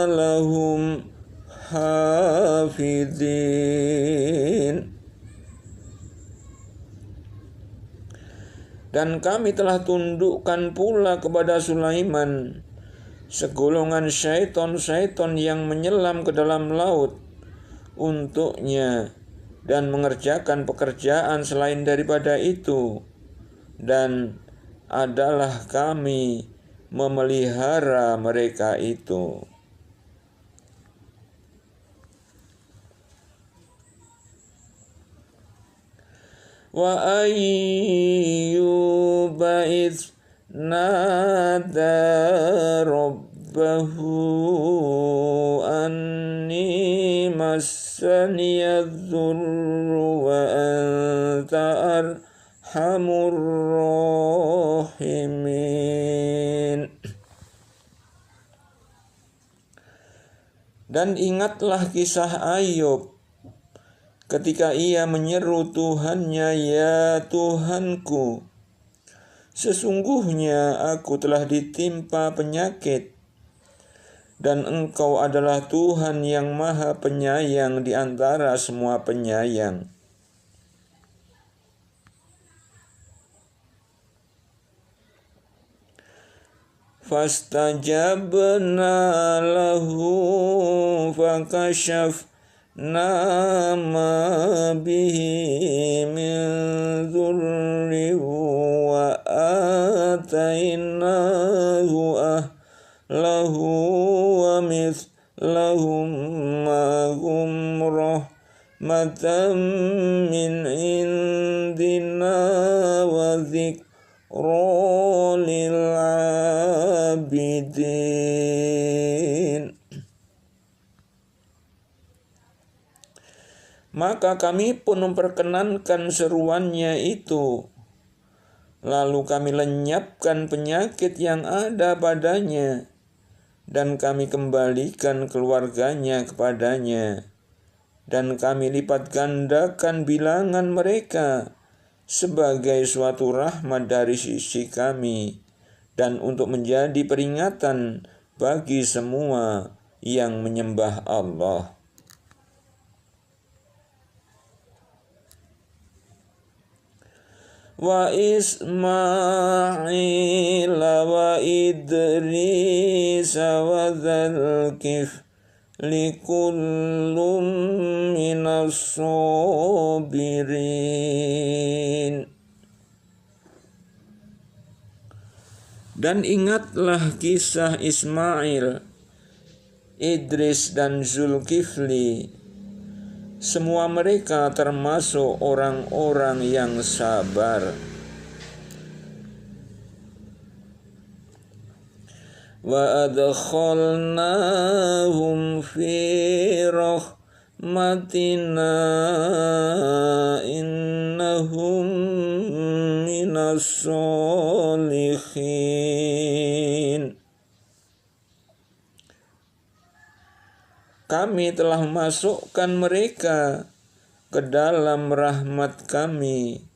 lahum hafidhin. Dan kami telah tundukkan pula kepada Sulaiman segolongan syaiton-syaiton yang menyelam ke dalam laut untuknya dan mengerjakan pekerjaan selain daripada itu, dan adalah kami memelihara mereka itu. Wa ayyuba idh nada rabbahu anni massaniyadh-dhurru wa anta arhamur rahimin. Dan ingatlah kisah Ayub ketika ia menyeru Tuhannya, "Ya Tuhanku, sesungguhnya aku telah ditimpa penyakit, dan Engkau adalah Tuhan yang Maha Penyayang di antara semua penyayang." Fastajabna lahu fakashafna ma bihi min dhurri wa atainahu ahlahu wa mithlahum ma'hum rahmatan min indina wa dzikra lil abidin. Maka kami pun memperkenankan seruannya itu, lalu kami lenyapkan penyakit yang ada padanya, dan kami kembalikan keluarganya kepadanya, dan kami lipat gandakan bilangan mereka sebagai suatu rahmat dari sisi kami, dan untuk menjadi peringatan bagi semua yang menyembah Allah. Wa Ismail wa Idris wa Dzalkifli kullum minas sabirin. Dan ingatlah kisah Ismail, Idris dan Zulkifli. Semua mereka termasuk orang-orang yang sabar. Wa adkhalnahum fi rahmatina innahum minas sholihin. Kami telah memasukkan mereka ke dalam rahmat kami.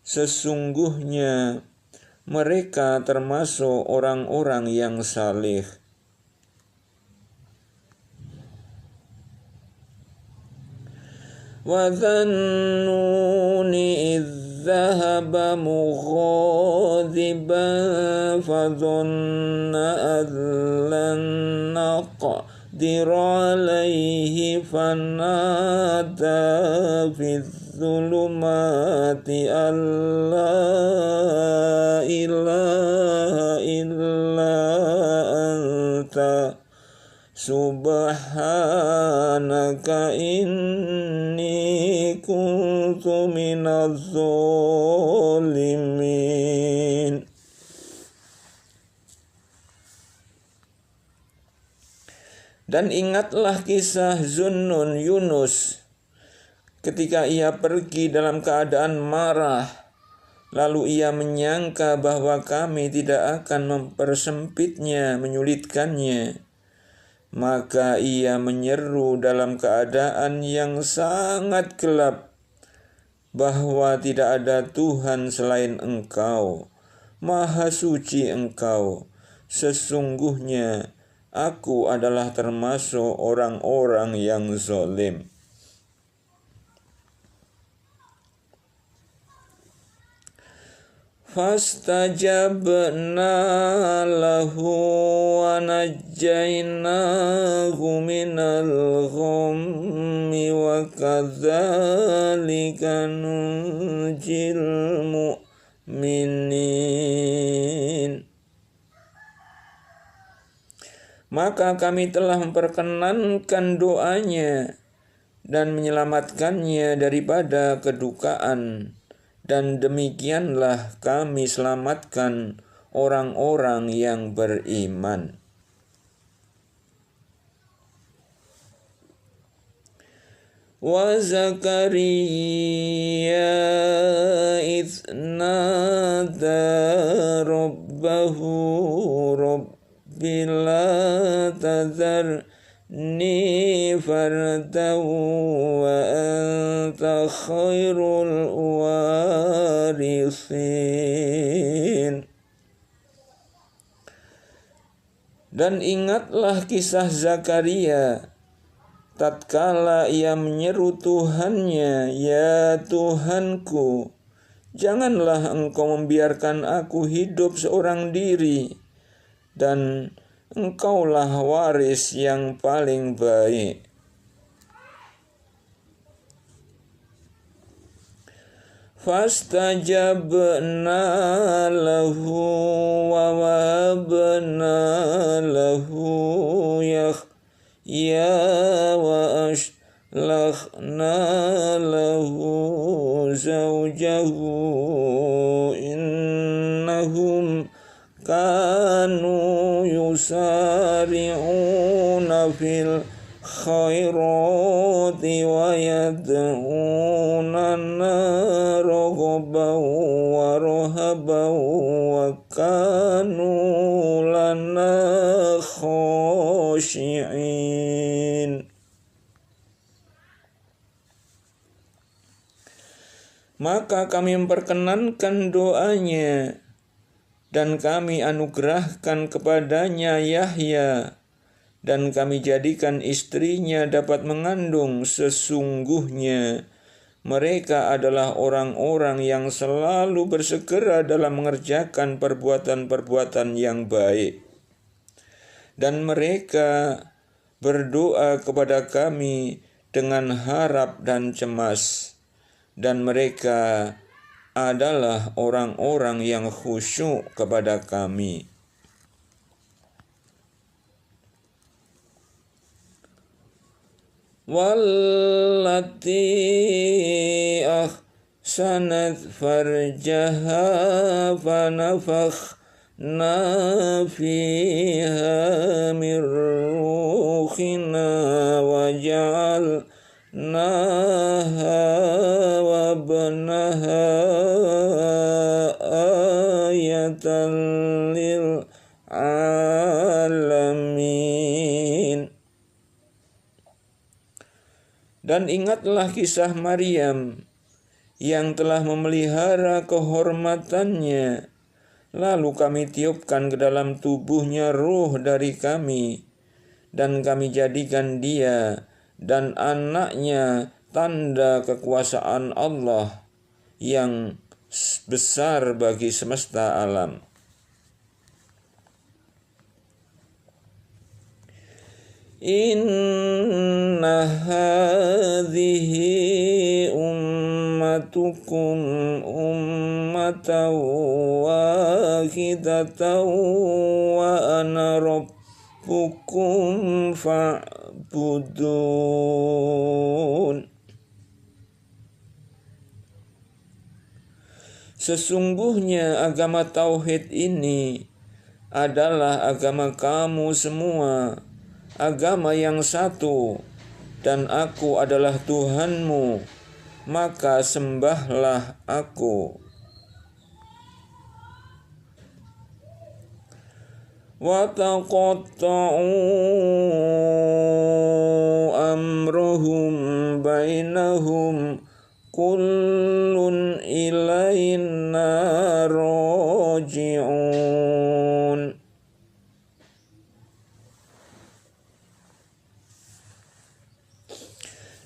Sesungguhnya mereka termasuk orang-orang yang saleh. Wa dhannuni idh dhahaba mughadiban fadhanna an lan naqdir alaihi fanada fi dhulumati an la ilaha illa anta subhanaka inni kuntu minadh dhalimin. Dan ingatlah kisah Zunnun Yunus ketika ia pergi dalam keadaan marah, lalu ia menyangka bahwa kami tidak akan mempersempitnya, menyulitkannya. Maka ia menyeru dalam keadaan yang sangat gelap bahwa tidak ada Tuhan selain Engkau, Maha Suci Engkau. Sesungguhnya aku adalah termasuk orang-orang yang zalim. Fastajabna lahu wa najjaynahu minal ghammi wa kadzalika nunjil mu'minin. Maka kami telah memperkenankan doanya dan menyelamatkannya daripada kedukaan, dan demikianlah kami selamatkan orang-orang yang beriman. Wa Zakariya idz nada rabbahu rabbi la tadharni fardan wa anta khairul warithin. Dan ingatlah kisah Zakaria tatkala ia menyeru Tuhannya, "Ya Tuhanku, janganlah Engkau membiarkan aku hidup seorang diri, dan Engkaulah waris yang paling baik." Fastajabna lahu wa wahabna lahu ya wa ashlahna lahu zawjahu innahum kanu yusari'una fil khairati wa yad'unana raghaban wa rahaban wa kanu lana khashi'in. Maka kami memperkenankan doanya dan kami anugerahkan kepadanya Yahya, dan kami jadikan istrinya dapat mengandung. Sesungguhnya mereka adalah orang-orang yang selalu bersegera dalam mengerjakan perbuatan-perbuatan yang baik. Dan mereka berdoa kepada kami dengan harap dan cemas, dan mereka adalah orang-orang yang khusyuk kepada kami. Wallati ahsanat farjaha fanafakhna fiha min ruhina wa ja'alnaha wa ibnaha ayatan lil alamin. Dan ingatlah kisah Maryam yang telah memelihara kehormatannya, lalu kami tiupkan ke dalam tubuhnya ruh dari kami, dan kami jadikan dia dan anaknya tanda kekuasaan Allah yang besar bagi semesta alam. Inna hadhihi ummatukum ummatan wahidatan wa ana rabbukum fa'budun. Sesungguhnya agama tauhid ini adalah agama kamu semua, agama yang satu, dan aku adalah Tuhanmu, maka sembahlah aku. Wa taqatta'u amrahum bainahum kullun ilaina raji'un.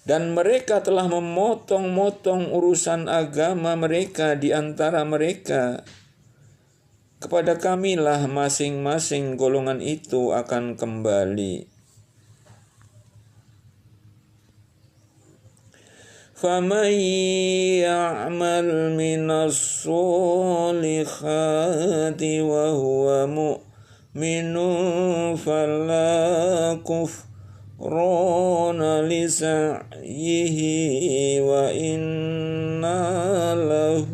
Dan mereka telah memotong-motong urusan agama mereka di antara mereka, kepada kamilah masing-masing golongan itu akan kembali. فَمَنْ يَعْمَلْ مِنَ الصَّالِحَاتِ وَهُوَ مُؤْمِنٌ فَلَا كُفْرَانَ لِسَعْيِهِ وَإِنَّا لَهُ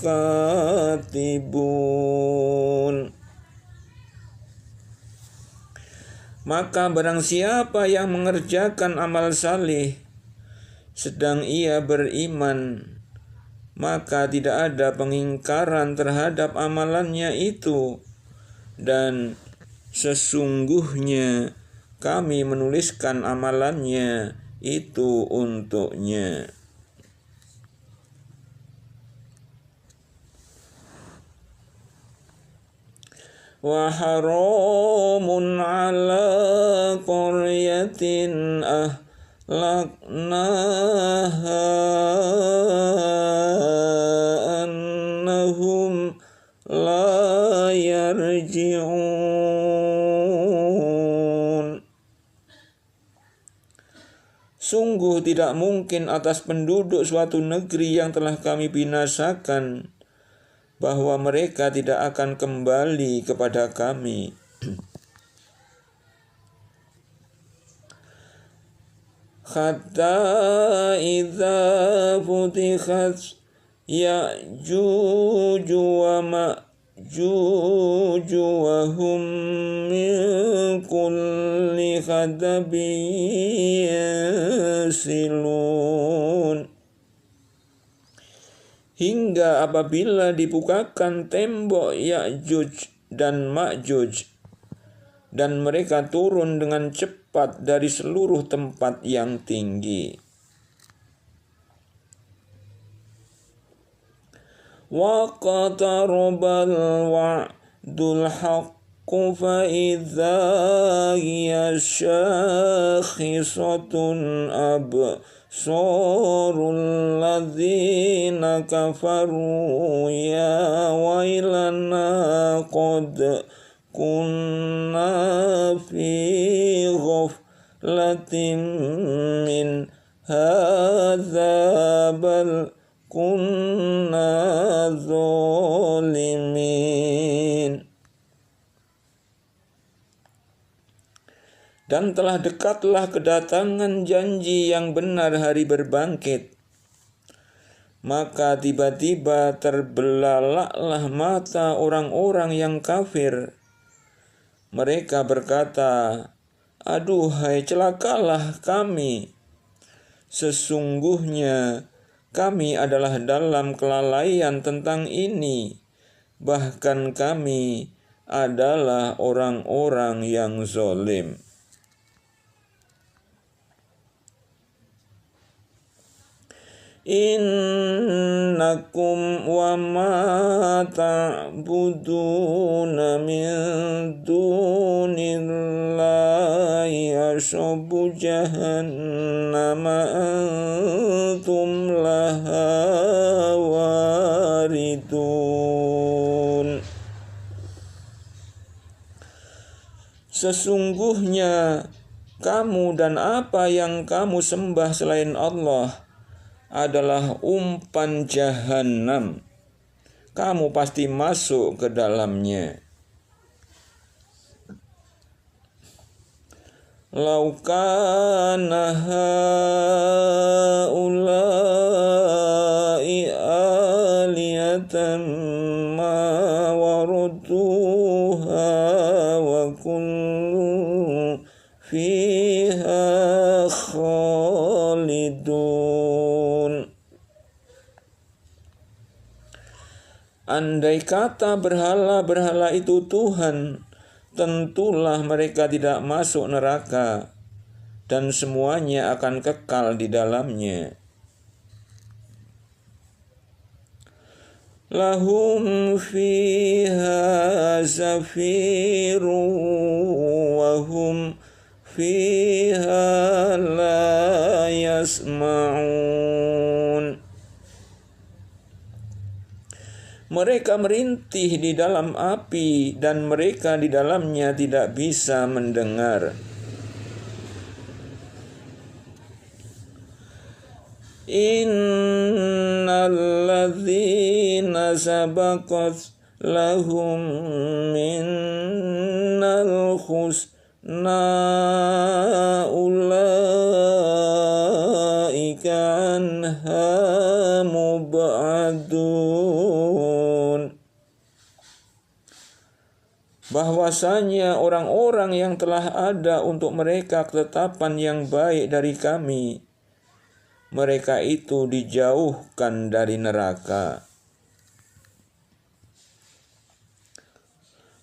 كَاتِبُونَ. Maka barang siapa yang mengerjakan amal salih sedang ia beriman, maka tidak ada pengingkaran terhadap amalannya itu, dan sesungguhnya kami menuliskan amalannya itu untuknya. Wa haramun ala qaryatin ahlaknaha annahum la yarji'un. Sungguh tidak mungkin atas penduduk suatu negeri yang telah kami binasakan bahwa mereka tidak akan kembali kepada kami. Hatta idza futixat Ya'juj wa Ma'juj wa hum min kulli hadabin yansilun. Hingga apabila dibukakan tembok Ya'juj dan Ma'juj, dan mereka turun dengan cepat dari seluruh tempat yang tinggi. Wa qatarabal wa'dul haqqu fa idza hiya syakhisatun absarul ladzina kafaru ya wailana qad kunna fi ghaflatin min hadza bal kunna zalimin. Dan telah dekatlah kedatangan janji yang benar hari berbangkit. Maka tiba-tiba terbelalaklah mata orang-orang yang kafir. Mereka berkata, "Aduhai, celakalah kami. Sesungguhnya kami adalah dalam kelalaian tentang ini. Bahkan kami adalah orang-orang yang zalim." Innakum wa ma ta'buduna min dunillahi ashabu jahannama antum laha waridun. Sesungguhnya kamu dan apa yang kamu sembah selain Allah adalah umpan jahanam. Kamu pasti masuk ke dalamnya. Lau kana haula'i aliyatan ma waruduha wa kullu fiha khalidun. Andai kata berhala-berhala itu Tuhan, tentulah mereka tidak masuk neraka, dan semuanya akan kekal di dalamnya. Lahum fiha zafirun wa hum fiha la yasma'un. Mereka merintih di dalam api dan mereka di dalamnya tidak bisa mendengar. Innal ladzina sabaqat lahum minnal husna ulaika anha mub'adun. Bahwasanya orang-orang yang telah ada untuk mereka ketetapan yang baik dari kami, mereka itu dijauhkan dari neraka.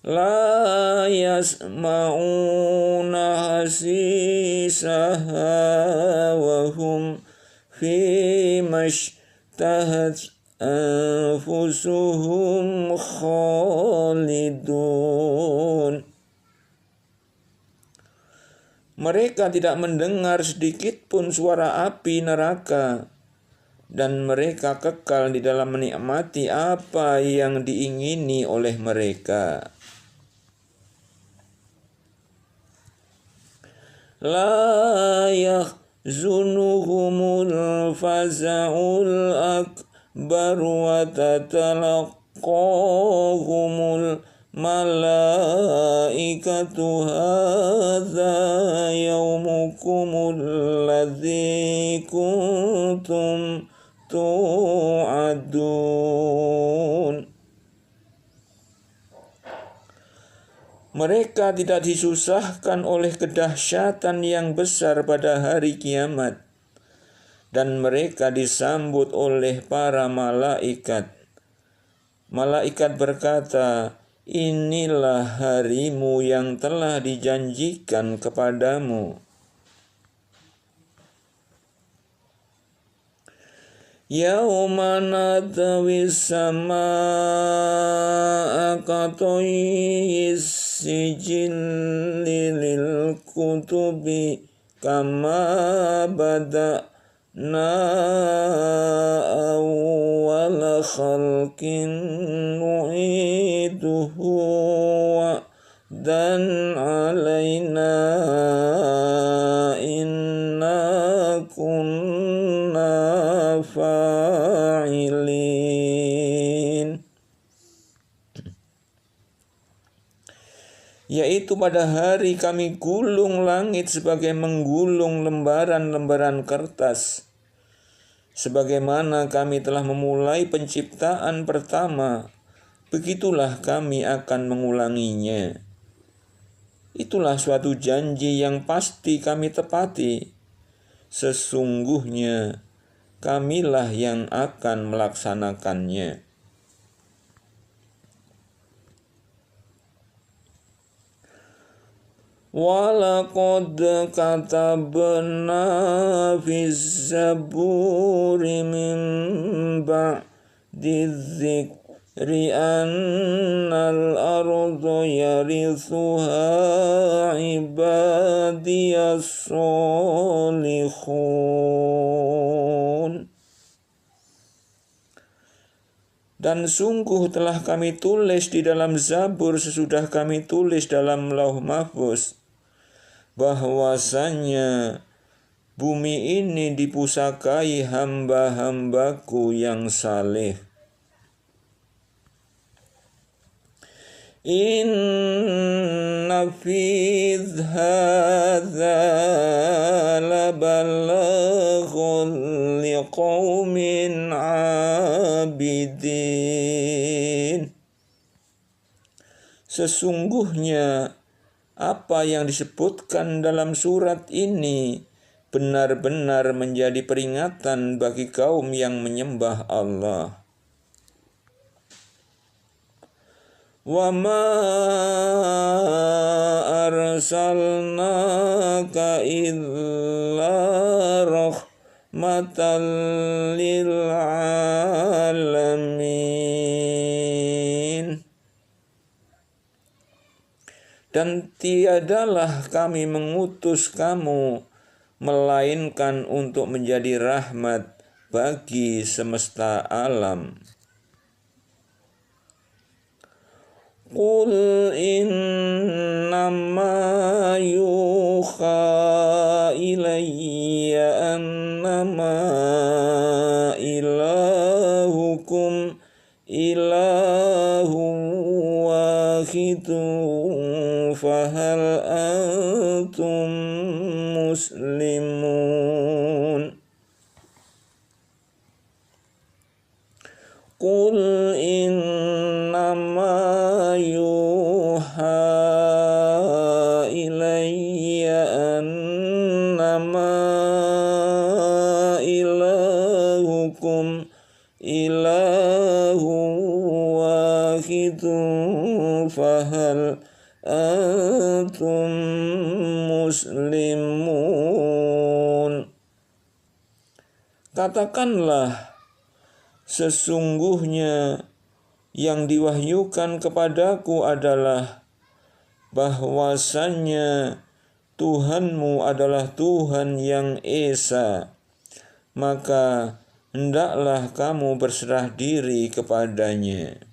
La yasma'una hasisaha wa hum fi mashtahat anfusuhum khalidun. Mereka tidak mendengar sedikit pun suara api neraka, dan mereka kekal di dalam menikmati apa yang diingini oleh mereka. La yahzunuhumul faza'ul akbar wa tatalaqahumul malaikatu hadza yaumukumul ladzi kuntum tu'adun. Mereka tidak disusahkan oleh kedahsyatan yang besar pada hari kiamat, dan mereka disambut oleh para malaikat. Malaikat berkata, inilah harimu yang telah dijanjikan kepadamu. Yauma natwi samaa katoyis sijilli lil kutubi kama bada'na awwala khalqin nu'iduhu wa'dan alaina inna kunna fa'ilin. Yaitu pada hari kami gulung langit sebagai menggulung lembaran-lembaran kertas, sebagaimana kami telah memulai penciptaan pertama, begitulah kami akan mengulanginya. Itulah suatu janji yang pasti kami tepati. Sesungguhnya kamilah yang akan melaksanakannya. Walaqad katabna fiz zaburi min ba'di dzikri annal arda yarithuha ibadiyas solihun. Dan sungguh telah kami tulis di dalam Zabur sesudah kami tulis dalam Lauh Mahfuz, bahwasanya bumi ini dipusakai hamba-hambaku yang saleh. Inna fi hadza labalaghun liqaumin abidin. Sesungguhnya apa yang disebutkan dalam surat ini benar-benar menjadi peringatan bagi kaum yang menyembah Allah. Wa ma arsalnaka illa rahmatan lil alamin. Dan tiadalah kami mengutus kamu melainkan untuk menjadi rahmat bagi semesta alam. Qul innama yuha ilayya annama ilahukum ilahun wahidun fahal antum muslimun. Qul innama yuha ilayya annama ilahukum ilahun wahidun fahal antum muslimun. Katakanlah, sesungguhnya yang diwahyukan kepadaku adalah bahwasannya Tuhanmu adalah Tuhan yang esa, maka hendaklah kamu berserah diri kepadanya.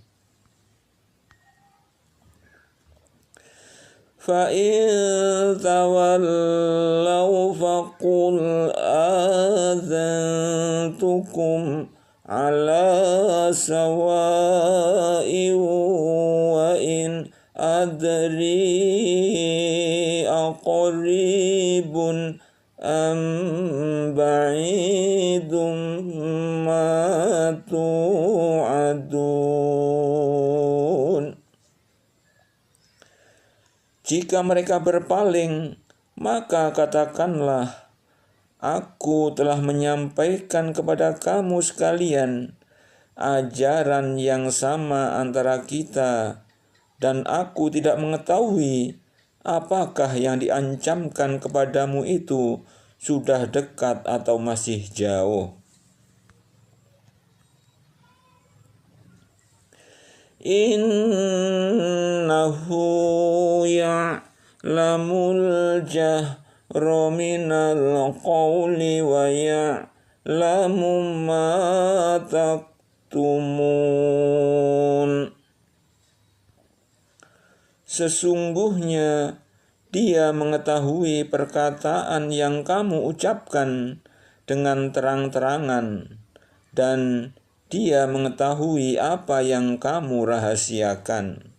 فَإِن تَوَلَّوْا فَقُلْ آذَنْتُكُمْ عَلَى سَوَاءٍ وَإِنْ أَدْرِي أَقَرِيبٌ أَمْ بَعِيدٌ مَا تُوعَدُونَ. Jika mereka berpaling, maka katakanlah, aku telah menyampaikan kepada kamu sekalian ajaran yang sama antara kita, dan aku tidak mengetahui apakah yang diancamkan kepadamu itu sudah dekat atau masih jauh. Innahu ya'lamul jahra minal qawli wa ya'lamu ma taktumun. Sesungguhnya Dia mengetahui perkataan yang kamu ucapkan dengan terang-terangan, dan Dia mengetahui apa yang kamu rahasiakan.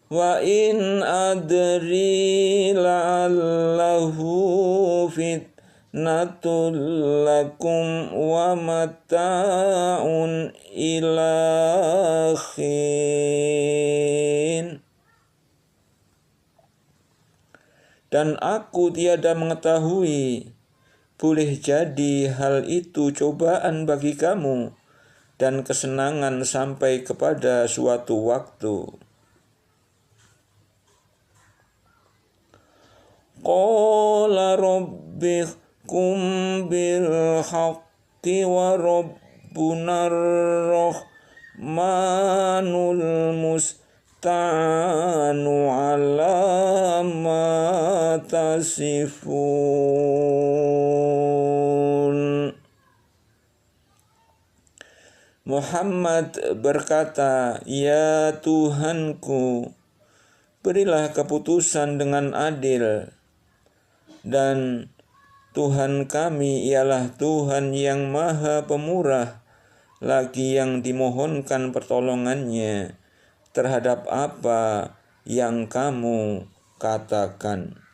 Wa in adri la'allahu fitnatul lakum wa mata'un ila hin. Dan aku tiada mengetahui, boleh jadi hal itu cobaan bagi kamu dan kesenangan sampai kepada suatu waktu. Qala rabbikum bil haqqi wa rabbunar rahmanul musta'anu ala ma tasifun. Muhammad berkata, "Ya Tuhanku, berilah keputusan dengan adil, dan Tuhan kami ialah Tuhan yang Maha Pemurah, lagi yang dimohonkan pertolongannya terhadap apa yang kamu katakan."